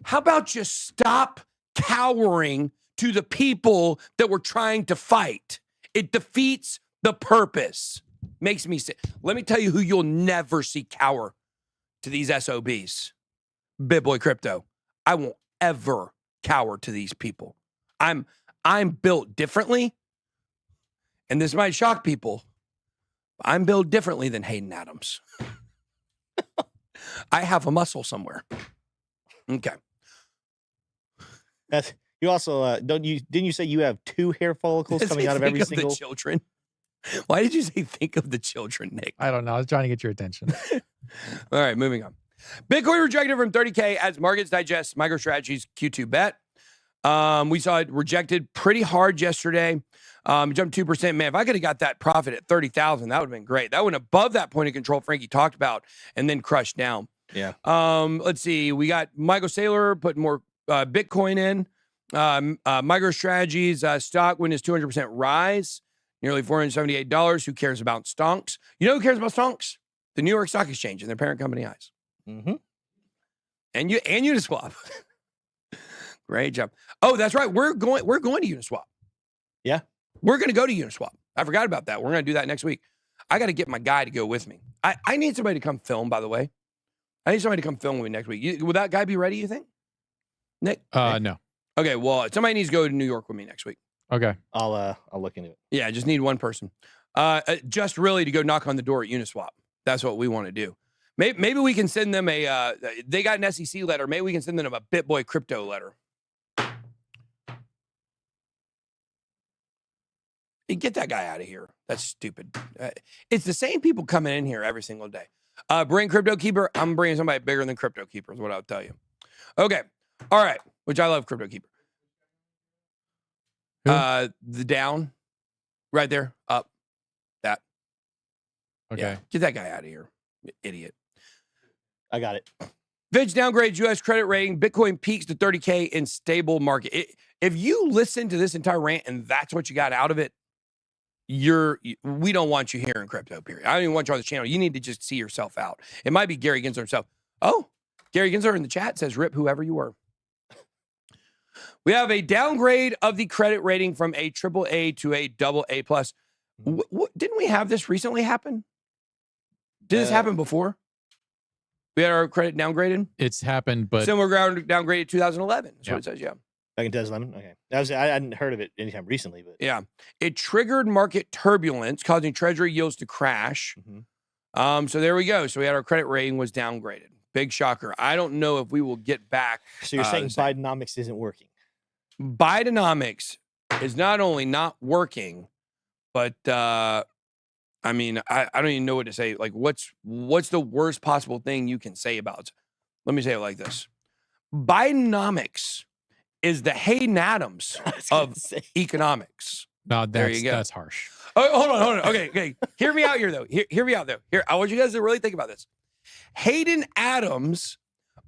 How about just stop cowering to the people that we're trying to fight? It defeats the purpose. Makes me sick. Let me tell you who you'll never see cower to these SOBs. BitBoy Crypto. I won't ever cower to these people. I'm built differently. And this might shock people. I'm built differently than Hayden Adams. I have a muscle somewhere. Okay. That's you also didn't you say you have 2 hair follicles coming out of every single the children? Why did you say think of the children, Nick? I don't know. I was trying to get your attention. All right, moving on. Bitcoin rejected from 30K as markets digest MicroStrategy's Q2 bet. We saw it rejected pretty hard yesterday. Jumped 2%. Man, if I could have got that profit at 30,000, that would have been great. That went above that point of control Frankie talked about and then crushed down. Yeah. Let's see. We got Michael Saylor putting more Bitcoin in. MicroStrategy's stock went his 200% rise, nearly $478. Who cares about stonks? You know who cares about stonks? The New York Stock Exchange and their parent company ICE. Mm-hmm. And Uniswap. Great job. Oh, that's right. We're going to Uniswap. Yeah. We're going to go to Uniswap. I forgot about that. We're going to do that next week. I got to get my guy to go with me. I need somebody to come film, by the way. I need somebody to come film with me next week. Will that guy be ready, you think? Nick? No. Okay, well, somebody needs to go to New York with me next week. Okay. I'll look into it. Yeah, just need one person. Just really to go knock on the door at Uniswap. That's what we want to do. Maybe we can send them they got an SEC letter. Maybe we can send them a BitBoy crypto letter. Get that guy out of here. That's stupid. It's the same people coming in here every single day. Bring Crypto Keeper. I'm bringing somebody bigger than Crypto Keeper is what I'll tell you. Okay. All right. Which I love Crypto Keeper. The down. Right there. Up. That. Okay. Yeah. Get that guy out of here. Idiot. I got it. Fitch downgrades U.S. credit rating. Bitcoin peaks to 30K in stable market. If you listen to this entire rant and that's what you got out of it, we don't want you here in crypto, period. I don't even want you on the channel. You need to just see yourself out. It might be Gary Gensler himself. Oh, Gary Gensler in the chat says, rip whoever you were. We have a downgrade of the credit rating from a AAA to a AA plus. Didn't we have this recently happen? Did this happen before? We had our credit downgraded? It's happened, but similar ground downgraded 2011. That's what it says, yeah. Back in 2011? Okay. I hadn't heard of it anytime recently, but yeah. It triggered market turbulence, causing treasury yields to crash. Mm-hmm. So there we go. So we had our credit rating was downgraded. Big shocker. I don't know if we will get back. So you're saying Bidenomics isn't working? Bidenomics is not only not working, but I mean, I don't even know what to say. Like, what's the worst possible thing you can say about it? Let me say it like this. Bidenomics is the Hayden Adams of economics. No, there you go. That's harsh. Oh, hold on. Okay. Hear me out here, though. Hear me out, though. Here, I want you guys to really think about this. Hayden Adams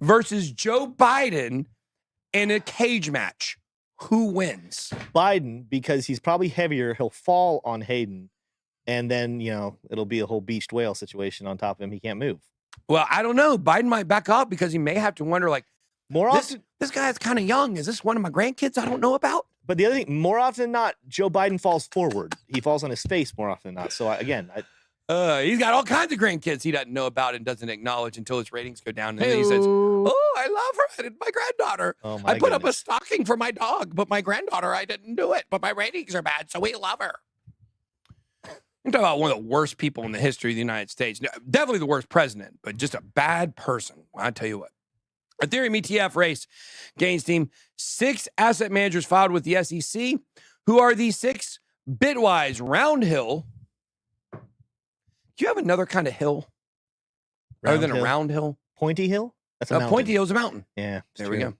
versus Joe Biden in a cage match. Who wins? Biden, because he's probably heavier. He'll fall on Hayden, and then, it'll be a whole beached whale situation on top of him. He can't move. Well, I don't know. Biden might back up because he may have to wonder, like, more often, this guy's kind of young. Is this one of my grandkids I don't know about? But the other thing, more often than not, Joe Biden falls forward. He falls on his face more often than not. So he's got all kinds of grandkids he doesn't know about and doesn't acknowledge until his ratings go down. And then he says, "Oh, I love her. I did my granddaughter. I put up a stocking for my dog, but my granddaughter, I didn't do it. But my ratings are bad, so we love her." I'm talking about one of the worst people in the history of the United States. Definitely the worst president, but just a bad person. I tell you what. Ethereum ETF race gains steam. 6 asset managers filed with the SEC. Who are these 6? Bitwise, Roundhill. Do you have another kind of hill other than a round hill? Pointy Hill? That's a mountain. Pointy Hill is a mountain. Yeah. There we go.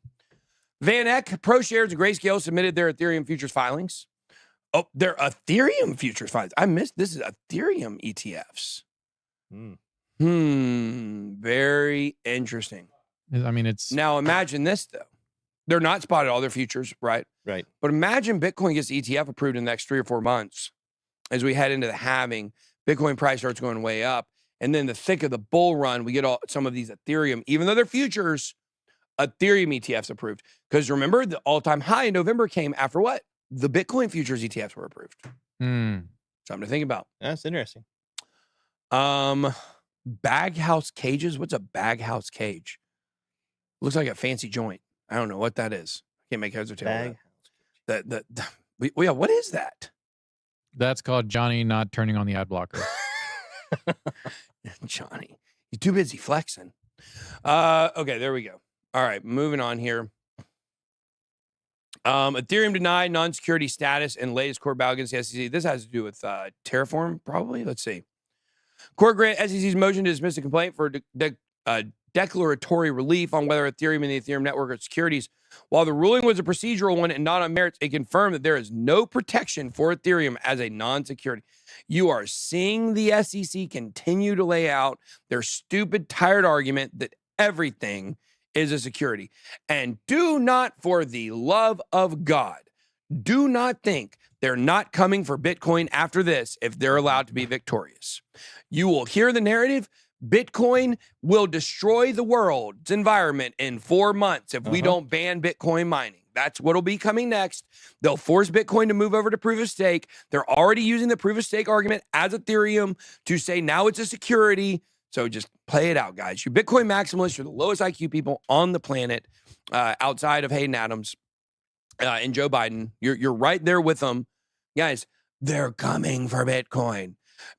Van Eck, ProShares, and Grayscale submitted their Ethereum futures filings. Oh, they're Ethereum futures filings. I missed. This is Ethereum ETFs. Very interesting. I mean, it's now imagine this though. They're not spotted all their futures, right? Right. But imagine Bitcoin gets ETF approved in the next 3 or 4 months as we head into the halving. Bitcoin price starts going way up, and then the thick of the bull run, we get some of these Ethereum, even though they're futures, Ethereum ETFs approved. Because remember, the all-time high in November came after what? The Bitcoin futures ETFs were approved. Something to think about. That's interesting. Bag house cages. What's a bag house cage? Looks like a fancy joint. I don't know what that is. I can't make heads or tails. What is that? That's called Johnny not turning on the ad blocker. Johnny, he's too busy flexing. Okay, there we go. All right, moving on here. Ethereum denied non-security status and latest court battle against the SEC. This has to do with Terraform, probably. Let's see. Court grant SEC's motion to dismiss the complaint for declaratory relief on whether Ethereum and the Ethereum network are securities. While the ruling was a procedural one and not on merits, it confirmed that there is no protection for Ethereum as a non-security. You are seeing the SEC continue to lay out their stupid, tired argument that everything is a security. And do not, for the love of God, do not think they're not coming for Bitcoin after this if they're allowed to be victorious. You will hear the narrative. Bitcoin will destroy the world's environment in 4 months if we don't ban Bitcoin mining. That's what'll be coming next. They'll force Bitcoin to move over to proof of stake. They're already using the proof of stake argument as Ethereum to say now it's a security. So just play it out, guys. You're Bitcoin maximalists. You're the lowest IQ people on the planet outside of Hayden Adams and Joe Biden. You're right there with them. Guys, they're coming for Bitcoin.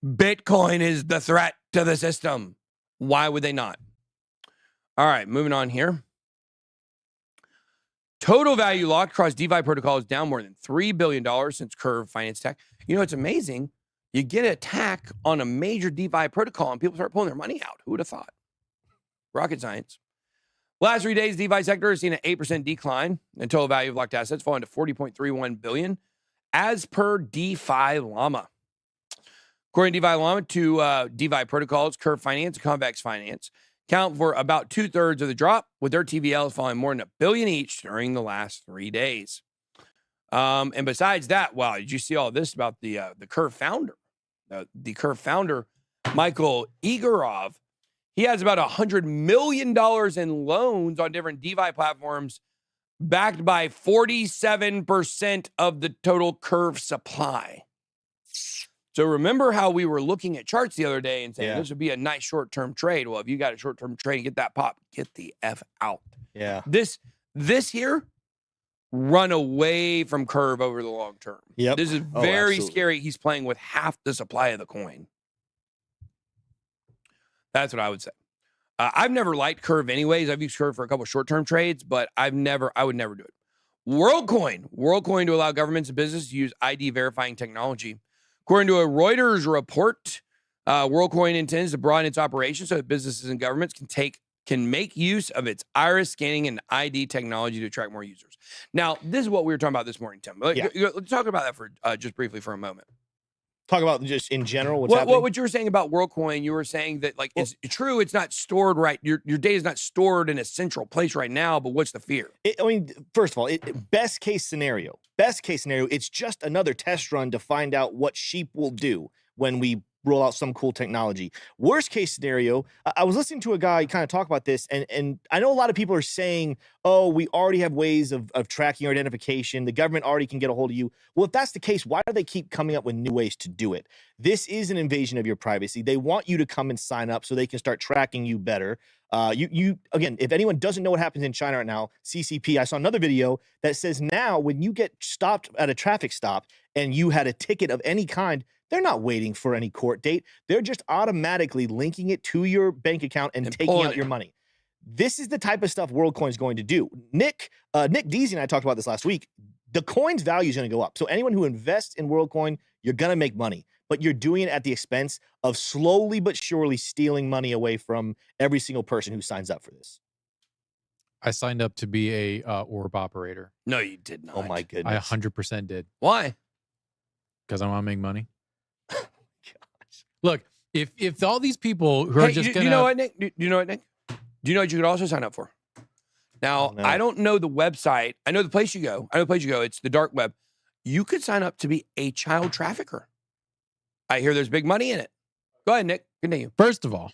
Bitcoin is the threat to the system. Why would they not? All right, moving on here. Total value locked across DeFi protocols down more than $3 billion since Curve finance attack. You know, it's amazing. You get an attack on a major DeFi protocol and people start pulling their money out. Who would have thought? Rocket science. Last 3 days, DeFi sector has seen an 8% decline in total value of locked assets, falling to $40.31 billion as per DeFi Llama. According to DeFi Llama, two DeFi protocols, Curve Finance and Convex Finance, count for about 2/3 of the drop, with their TVLs falling more than $1 billion each during the last 3 days. And besides that, wow, did you see all this about the Curve founder? The Curve founder, Michael Igorov, he has about $100 million in loans on different DeFi platforms, backed by 47% of the total Curve supply. So remember how we were looking at charts the other day and saying this would be a nice short-term trade. Well, if you got a short-term trade and get that pop, get the F out. Yeah. This here, run away from Curve over the long term. Yep. This is very scary. He's playing with half the supply of the coin. That's what I would say. I've never liked Curve anyways. I've used Curve for a couple of short-term trades, but I would never do it. WorldCoin to allow governments and businesses to use ID verifying technology. According to a Reuters report, WorldCoin intends to broaden its operations so that businesses and governments can make use of its iris scanning and ID technology to attract more users. Now, this is what we were talking about this morning, Tim. Let's talk about that for just briefly for a moment. Talk about just in general what's happening. What you were saying about WorldCoin, you were saying that it's true, it's not stored right. Your data is not stored in a central place right now, but what's the fear? First of all, best case scenario, it's just another test run to find out what sheep will do when we roll out some cool technology. Worst case scenario, I was listening to a guy kind of talk about this, and I know a lot of people are saying, oh, we already have ways of tracking your identification. The government already can get a hold of you. Well, if that's the case, why do they keep coming up with new ways to do it? This is an invasion of your privacy. They want you to come and sign up so they can start tracking you better. Again, if anyone doesn't know what happens in China right now, CCP, I saw another video that says now when you get stopped at a traffic stop and you had a ticket of any kind, they're not waiting for any court date. They're just automatically linking it to your bank account and taking out your money. This is the type of stuff WorldCoin is going to do. Nick Deasy and I talked about this last week. The coin's value is going to go up. So anyone who invests in WorldCoin, you're going to make money. But you're doing it at the expense of slowly but surely stealing money away from every single person who signs up for this. I signed up to be a orb operator. No, you did not. Oh, my goodness. I 100% did. Why? Because I want to make money. Look, if all these people who are just going to... Do you know what, Nick? Do you know what you could also sign up for? Now, I don't know the website. I know the place you go. It's the dark web. You could sign up to be a child trafficker. I hear there's big money in it. Go ahead, Nick. Continue. First of all,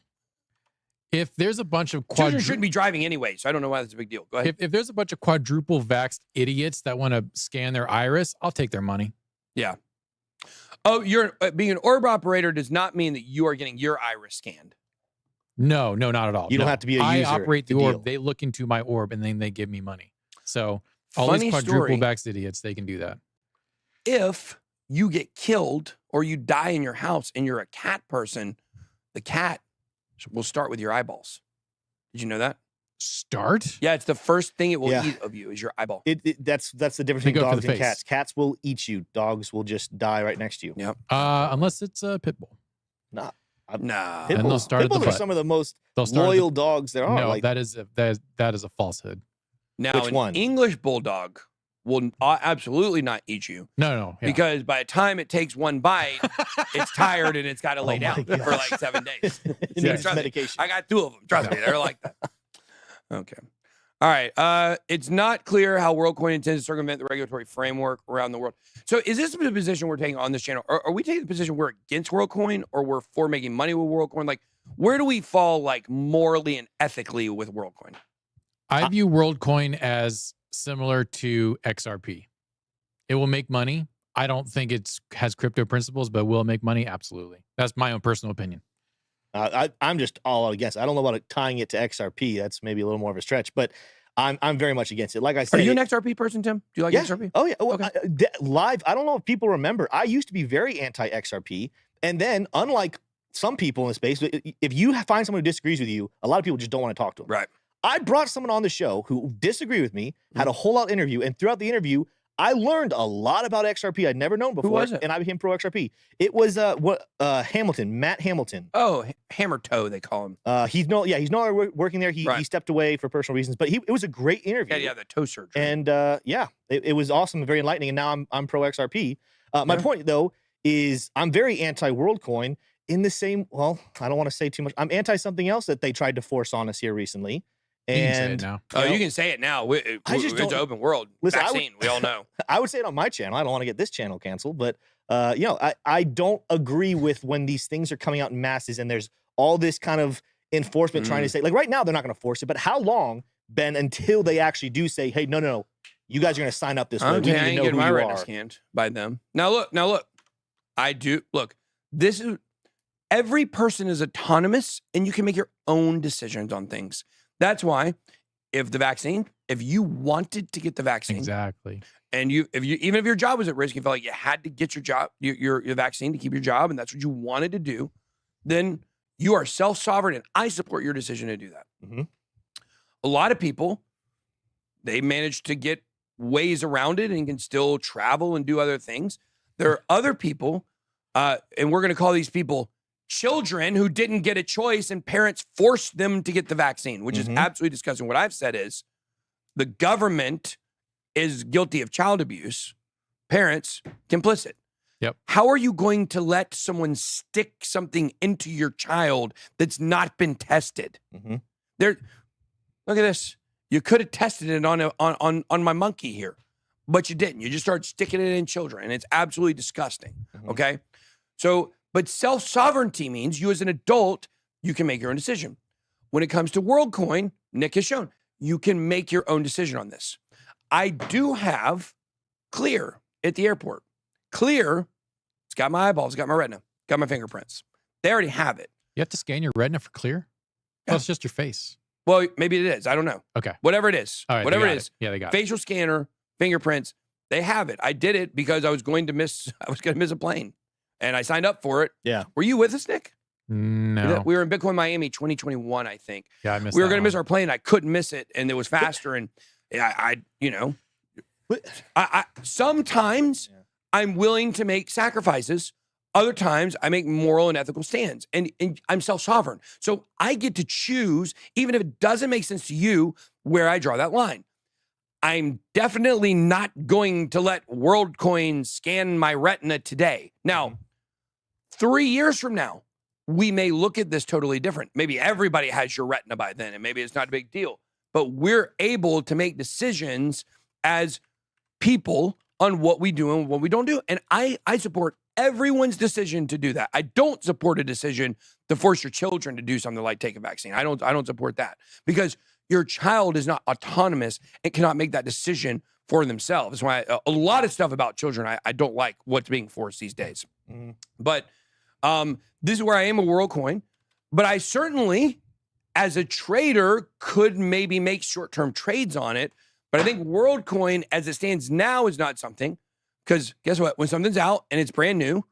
if there's a bunch of children shouldn't be driving anyway, so I don't know why that's a big deal. Go ahead. If there's a bunch of quadruple vaxxed idiots that want to scan their iris, I'll take their money. Yeah. Oh, being an orb operator does not mean that you are getting your iris scanned. No, not at all. You don't have to be a user. I operate the to orb. deal. They look into my orb and then they give me money. So all these quadruple vaxxed idiots, they can do that. If you get killed or you die in your house and you're a cat person, the cat will start with your eyeballs. Did you know that? Start? Yeah, it's the first thing it will eat of you is your eyeball. That's the difference They between go for dogs the and face. cats. Cats will eat you. Dogs will just die right next to you. Yep. Unless it's a pit bull. Nah. Nah. And they'll start Pit at the bulls are butt. some of the most They'll start at loyal dogs there are. No, like, that is a falsehood. Now, Which an one? English bulldog will absolutely not eat you No. Yeah. because by the time it takes one bite, it's tired and it's got to lay Oh my down for like 7 days. it Yeah, needs trust me, medication. I got 2 of them. Trust me, they're like that. Okay. All right. It's not clear how WorldCoin intends to circumvent the regulatory framework around the world. So is this the position we're taking on this channel? Are we taking the position we're against WorldCoin or we're for making money with WorldCoin? Like, where do we fall like morally and ethically with WorldCoin? I view WorldCoin as similar to XRP. It will make money. I don't think it has crypto principles, but will it make money? Absolutely. That's my own personal opinion. I'm just all out against it. I don't know about tying it to XRP. That's maybe a little more of a stretch, but I'm very much against it. Like I said, Are you an XRP person, Tim? Do you like XRP? Oh yeah. Well, Okay. Live. I don't know if people remember. I used to be very anti XRP, and then unlike some people in the space, if you find someone who disagrees with you, a lot of people just don't want to talk to them. Right. I brought someone on the show who disagreed with me, had a whole out interview, and throughout the interview, I learned a lot about XRP I'd never known before. Who was it? And I became pro XRP. It was Hamilton, Matt Hamilton. Oh, Hammer Toe, they call him. He's no longer working there. He stepped away for personal reasons, but it was a great interview. Yeah, the toe surgery. And it was awesome and very enlightening. And now I'm pro XRP. My point though is I'm very anti WorldCoin in the same. Well, I don't want to say too much. I'm anti something else that they tried to force on us here recently. You can say it And now. Oh, you can say it now. It's an open world. Listen, Vaccine, we all know. I would say it on my channel. I don't want to get this channel canceled, but I don't agree with when these things are coming out in masses and there's all this kind of enforcement trying to say, like right now they're not going to force it, but how long, Ben, until they actually do say, hey, no, you guys are going to sign up this way. We need I to ain't know getting who my you retina are. scanned by them. Now look. I do look. This is every person is autonomous, and you can make your own decisions on things. That's why, if you wanted to get the vaccine, Exactly. and even if your job was at risk, you felt like you had to get your job, your vaccine to keep your job, and that's what you wanted to do, then you are self-sovereign, and I support your decision to do that. Mm-hmm. A lot of people, they manage to get ways around it and can still travel and do other things. There are other people, and we're going to call these people children who didn't get a choice and parents forced them to get the vaccine, which is absolutely disgusting. What I've said is the government is guilty of child abuse, parents complicit. Yep. How are you going to let someone stick something into your child that's not been tested? Look at this. You could have tested it on my monkey here, but you didn't. You just started sticking it in children, and it's absolutely disgusting. Okay? So, but self-sovereignty means you as an adult, you can make your own decision. When it comes to WorldCoin, Nick has shown, you can make your own decision on this. I do have Clear at the airport. Clear, it's got my eyeballs, got my retina, got my fingerprints. They already have it. You have to scan your retina for clear? Yeah. Oh, it's just your face. Well, maybe it is. I don't know. Okay. Whatever it is. All right, Whatever they it got is. Yeah, they got it. Facial scanner, fingerprints, they have it. I did it because I was going to miss a plane. And I signed up for it. Yeah. Were you with us, Nick? No. We were in Bitcoin Miami 2021, I think. Yeah, I missed We were that going to miss one. our plane. I couldn't miss it, and it was faster. And I sometimes I'm willing to make sacrifices. Other times I make moral and ethical stands, and I'm self-sovereign. So I get to choose, even if it doesn't make sense to you, where I draw that line. I'm definitely not going to let WorldCoin scan my retina today. Now, 3 years from now, we may look at this totally different. Maybe everybody has your retina by then, and maybe it's not a big deal. But we're able to make decisions as people on what we do and what we don't do. And I support everyone's decision to do that. I don't support a decision to force your children to do something like take a vaccine. I don't support that, because your child is not autonomous and cannot make that decision for themselves. That's why a lot of stuff about children, I don't like what's being forced these days. But this is where I am a WorldCoin. But I certainly, as a trader, could maybe make short-term trades on it. But I think WorldCoin, as it stands now, is not something. Because guess what? When something's out and it's brand new,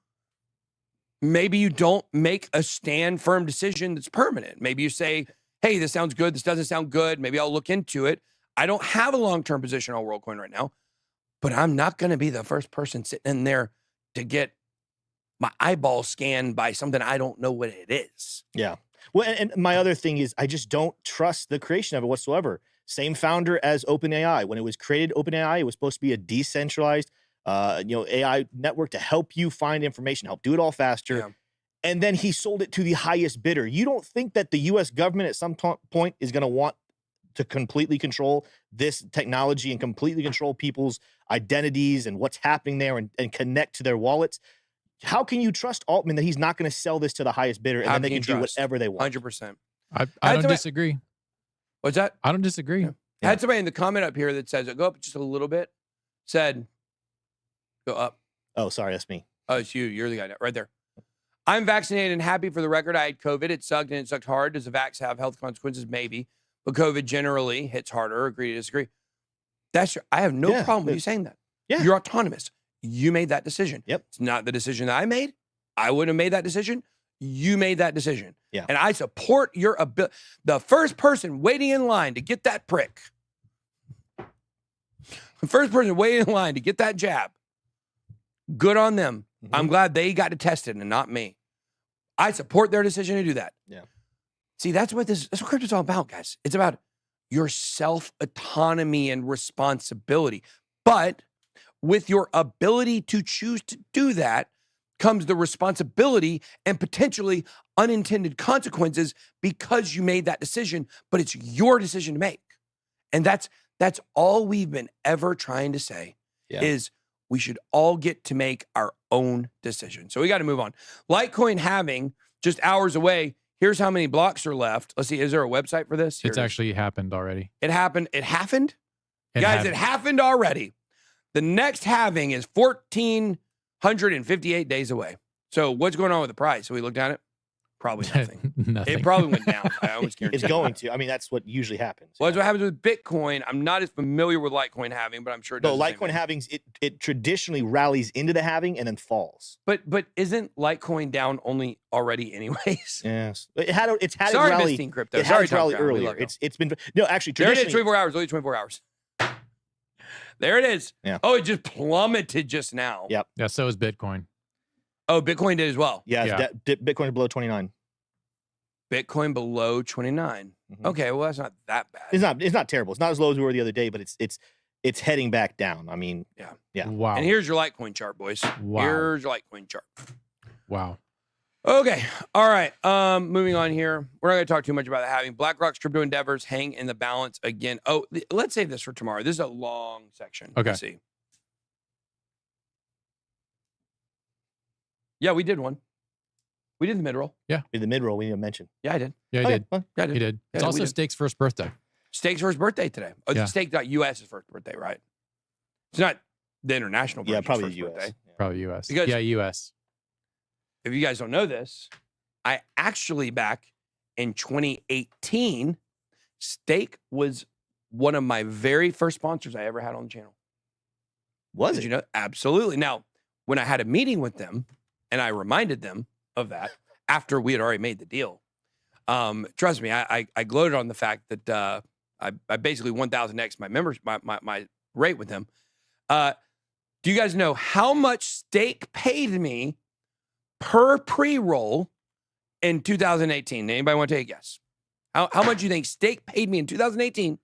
maybe you don't make a firm decision that's permanent. Maybe you say, hey, this sounds good. This doesn't sound good. Maybe I'll look into it. I don't have a long-term position on WorldCoin right now, but I'm not going to be the first person sitting in there to get my eyeball scanned by something I don't know what it is. Yeah. Well, and my other thing is I just don't trust the creation of it whatsoever. Same founder as OpenAI. When it was created, OpenAI, it was supposed to be a decentralized, AI network to help you find information, help do it all faster. Yeah. And then he sold it to the highest bidder. You don't think that the U.S. government at some point is going to want to completely control this technology and completely control people's identities and what's happening there and connect to their wallets? How can you trust Altman that he's not going to sell this to the highest bidder and then they can do whatever they want? 100%. I don't disagree. What's that? I don't disagree. Yeah. I had somebody in the comment up here that says, go up just a little bit, said, go up. Oh, sorry, that's me. Oh, it's you. You're the guy right there. I'm vaccinated and happy for the record. I had COVID. It sucked and it sucked hard. Does the vax have health consequences? Maybe. But COVID generally hits harder. Agree to disagree. I have no problem with you saying that. Yeah. You're autonomous. You made that decision. Yep. It's not the decision that I made. I wouldn't have made that decision. You made that decision. Yeah. And I support your ability. The first person waiting in line to get that prick. The first person waiting in line to get that jab. Good on them. Mm-hmm. I'm glad they got to test it and not me. I support their decision to do that. Yeah. See, that's what crypto's all about, guys. It's about your self-autonomy and responsibility. But with your ability to choose to do that comes the responsibility and potentially unintended consequences because you made that decision, but it's your decision to make. And that's all we've been ever trying to say is we should all get to make our own decision. So we got to move on. Litecoin halving just hours away. Here's how many blocks are left. Let's see. Is there a website for this? It's actually happened already. It happened. It happened? It Guys, happened. it happened already. The next halving is 1,458 days away. So what's going on with the price? So we looked at it. Probably nothing. Nothing. It probably went down. I almost guarantee It's going to. I mean, that's what usually happens. Well, that's what happens with Bitcoin. I'm not as familiar with Litecoin halving, but I'm sure it does. No, the same Litecoin thing. halvings, it traditionally rallies into the halving and then falls. But isn't Litecoin down only already anyways? Yes. It's had Sorry, its rally. Miss Teen Crypto. It had Sorry, its rally Tom Crown. We earlier. love you. It's been no, actually There it is, traditionally. 24 hours, only 24 hours. There it is. Yeah. Oh, it just plummeted just now. Yep. Yeah, so is Bitcoin. Oh, Bitcoin did as well. Yeah, Bitcoin is below 29. Bitcoin below 29. Mhm. Okay, well, that's not that bad. It's not terrible. It's not as low as we were the other day, but it's heading back down. I mean, yeah. Wow. And here's your Litecoin chart, boys. Wow. Here's your Litecoin chart. Wow. Okay. All right. Moving on here. We're not going to talk too much about the halving. BlackRock's crypto endeavors hang in the balance again. Oh, let's save this for tomorrow. This is a long section. Okay. Let's see. Yeah, we did one. We did the mid-roll. In the mid-roll, we need to mention. Yeah, I did. Yeah, he Okay, did. well, Yeah, I did. He did. It's Yeah, we also did. Steak's first birthday. Steak's first birthday today. Oh, Yeah. Steak.us' first birthday, right? It's not the international Yeah, version's probably first the US. birthday. Yeah. Probably U.S. Because- yeah, U.S. If you guys don't know this, I actually back in 2018, Steak was one of my very first sponsors I ever had on the channel. Was Did it? you know? Absolutely. Now, when I had a meeting with them and I reminded them of that after we had already made the deal, trust me, I gloated on the fact that I basically 1,000x my members my rate with them. Do you guys know how much Steak paid me per pre-roll in 2018? Anybody want to take a guess? How much do you think Steak paid me in 2018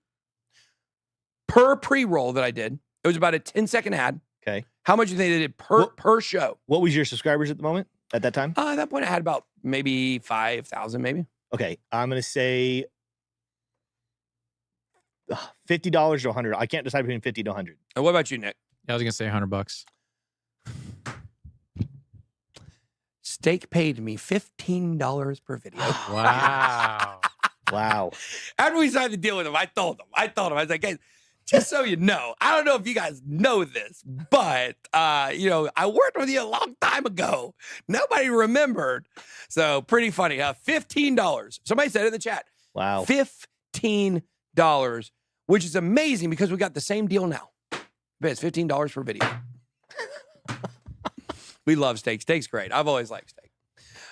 per pre-roll that I did? It was about a 10-second ad. Okay. How much do you think they did per show? What was your subscribers at the moment at that time? At that point, I had about maybe 5,000, maybe. Okay, I'm gonna say $50 to 100. I can't decide between 50 to 100. And what about you, Nick? Yeah, I was gonna say $100. Steak paid me $15 per video. Wow. Wow. After we signed the deal with him, I told him, I was like, hey, just so you know, I don't know if you guys know this, but, I worked with you a long time ago. Nobody remembered. So pretty funny, huh? $15. Somebody said it in the chat. Wow. $15, which is amazing because we got the same deal now. But it's $15 per video. We love steak. Steak's great. I've always liked steak.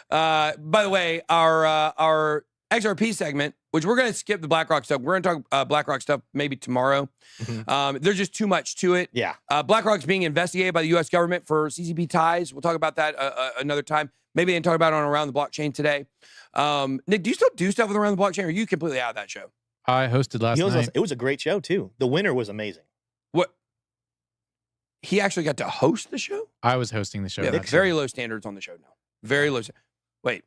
By the way, our XRP segment, which we're going to skip the BlackRock stuff. We're going to talk BlackRock stuff maybe tomorrow. There's just too much to it. Yeah. BlackRock's being investigated by the U.S. government for CCP ties. We'll talk about that another time. Maybe they can talk about it on Around the Blockchain today. Nick, do you still do stuff with Around the Blockchain, or are you completely out of that show? I hosted last night. It was a great show, too. The winner was amazing. What? He actually got to host the show? I was hosting the show. Yeah, very low standards on the show now. Very low. Wait.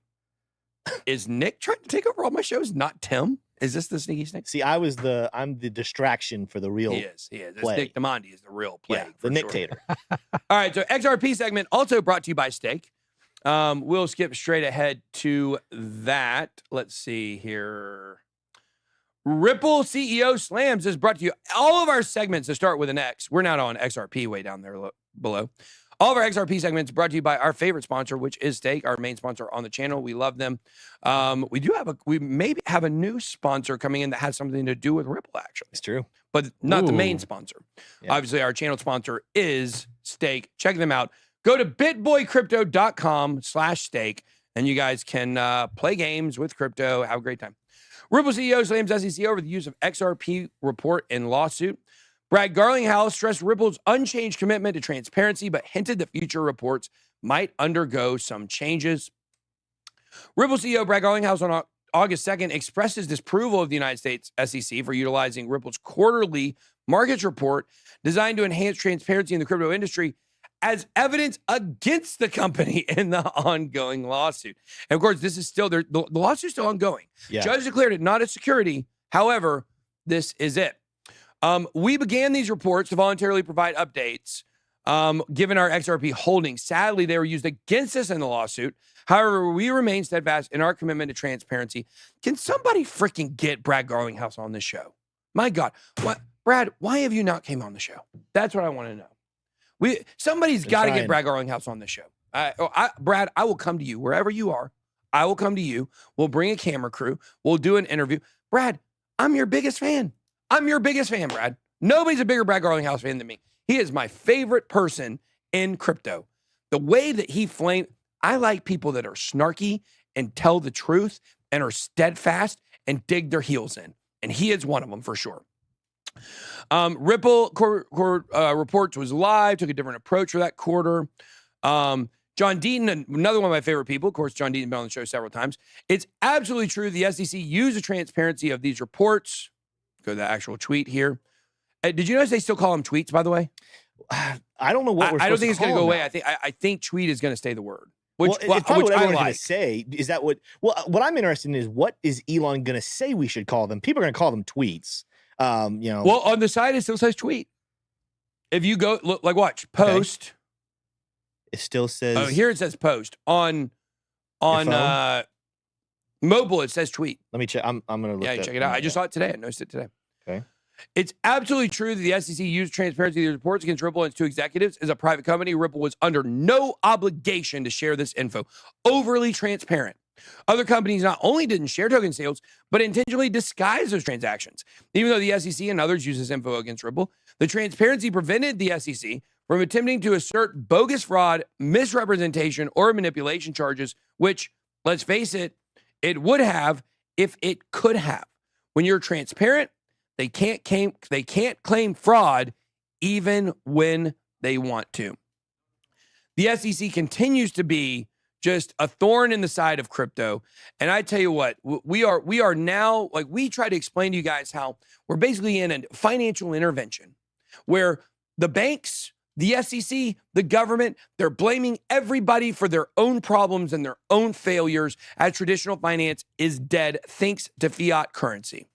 Is Nick trying to take over all my shows, not Tim? Is this the sneaky snake? See, I'm the distraction for the real. He is. This play. Nick Demondi is the real play. Yeah, the Nicktator. All right, so XRP segment also brought to you by Stake. We'll skip straight ahead to that. Let's see here. Ripple CEO Slams is brought to you. All of our segments to start with an X. We're not on XRP way down there below. All of our XRP segments brought to you by our favorite sponsor, which is Stake, our main sponsor on the channel. We love them. We maybe have a new sponsor coming in that has something to do with Ripple, actually. It's true. But not the main sponsor. Yeah. Obviously, our channel sponsor is Stake. Check them out. Go to bitboycrypto.com/stake, and you guys can play games with crypto, have a great time. Ripple CEO slams SEC over the use of XRP report in lawsuit. Brad Garlinghouse stressed Ripple's unchanged commitment to transparency, but hinted that future reports might undergo some changes. Ripple CEO Brad Garlinghouse on August 2nd expressed his disapproval of the United States SEC for utilizing Ripple's quarterly markets report designed to enhance transparency in the crypto industry as evidence against the company in the ongoing lawsuit. And of course, this is still the lawsuit's still ongoing. Yeah. Judge declared it not a security. However, this is it. We began these reports to voluntarily provide updates given our XRP holdings. Sadly, they were used against us in the lawsuit. However, we remain steadfast in our commitment to transparency. Can somebody freaking get Brad Garlinghouse on this show? My God. What, Brad, why have you not came on the show? That's what I want to know. Somebody's got to get Brad Garlinghouse on the show. Brad, I will come to you wherever you are. I will come to you. We'll bring a camera crew. We'll do an interview. Brad, I'm your biggest fan. I'm your biggest fan, Brad. Nobody's a bigger Brad Garlinghouse fan than me. He is my favorite person in crypto. The way that he flamed, I like people that are snarky and tell the truth and are steadfast and dig their heels in. And he is one of them for sure. Ripple reports was live, took a different approach for that quarter. John Deaton, another one of my favorite people. Of course, John Deaton's been on the show several times. It's absolutely true. The SEC used the transparency of these reports. Go to the actual tweet here. Did you notice they still call them tweets, by the way? I don't know what we're I don't think to it's going to call go them away. now. I think tweet is going to stay the word. It's probably what everyone's going to say. Is that what? Well, what I'm interested in is what is Elon going to say we should call them? People are going to call them tweets. Well, on the side, it still says tweet. If you go, look, like watch, post. Okay. It still says. Oh, here it says post. On mobile, it says tweet. Let me check. I'm going to look. Yeah, check it out. I just saw it today. I noticed it today. Okay. It's absolutely true that the SEC used transparency of the reports against Ripple and its two executives. As a private company, Ripple was under no obligation to share this info. Overly transparent. Other companies not only didn't share token sales, but intentionally disguised those transactions. Even though the SEC and others use this info against Ripple, the transparency prevented the SEC from attempting to assert bogus fraud, misrepresentation, or manipulation charges, which, let's face it, it would have if it could have. When you're transparent, they can't claim fraud even when they want to. The SEC continues to be just a thorn in the side of crypto. And I tell you what, we are now, like, we try to explain to you guys how we're basically in a financial intervention where the banks, the SEC, the government, they're blaming everybody for their own problems and their own failures as traditional finance is dead thanks to fiat currency.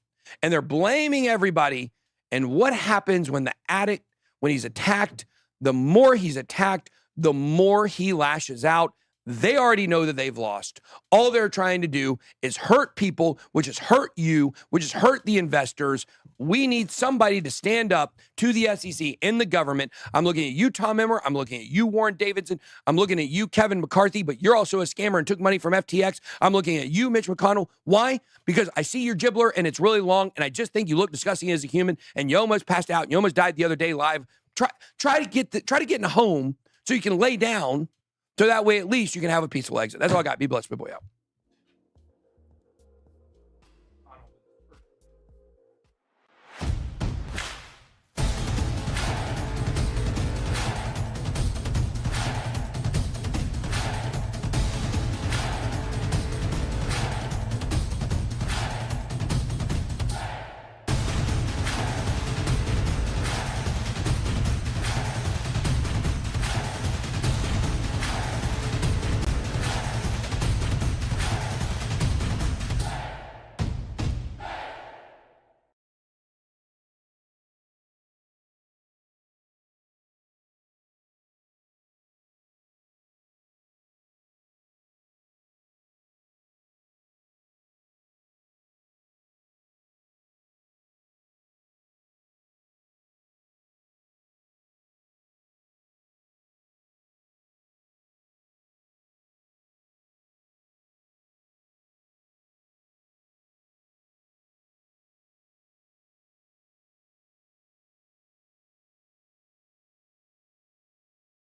And they're blaming everybody. And what happens when the addict, when he's attacked, the more he's attacked, the more he lashes out. They already know that they've lost. All they're trying to do is hurt people, which has hurt you, which has hurt the investors. We need somebody to stand up to the SEC and the government. I'm looking at you, Tom Emmer. I'm looking at you, Warren Davidson. I'm looking at you, Kevin McCarthy, but you're also a scammer and took money from FTX. I'm looking at you, Mitch McConnell. Why? Because I see your gibbler and it's really long, and I just think you look disgusting as a human, and you almost passed out. And you almost died the other day live. Try to get in a home so you can lay down. So that way, at least you can have a peaceful exit. That's all I got. Be blessed, BitBoy out.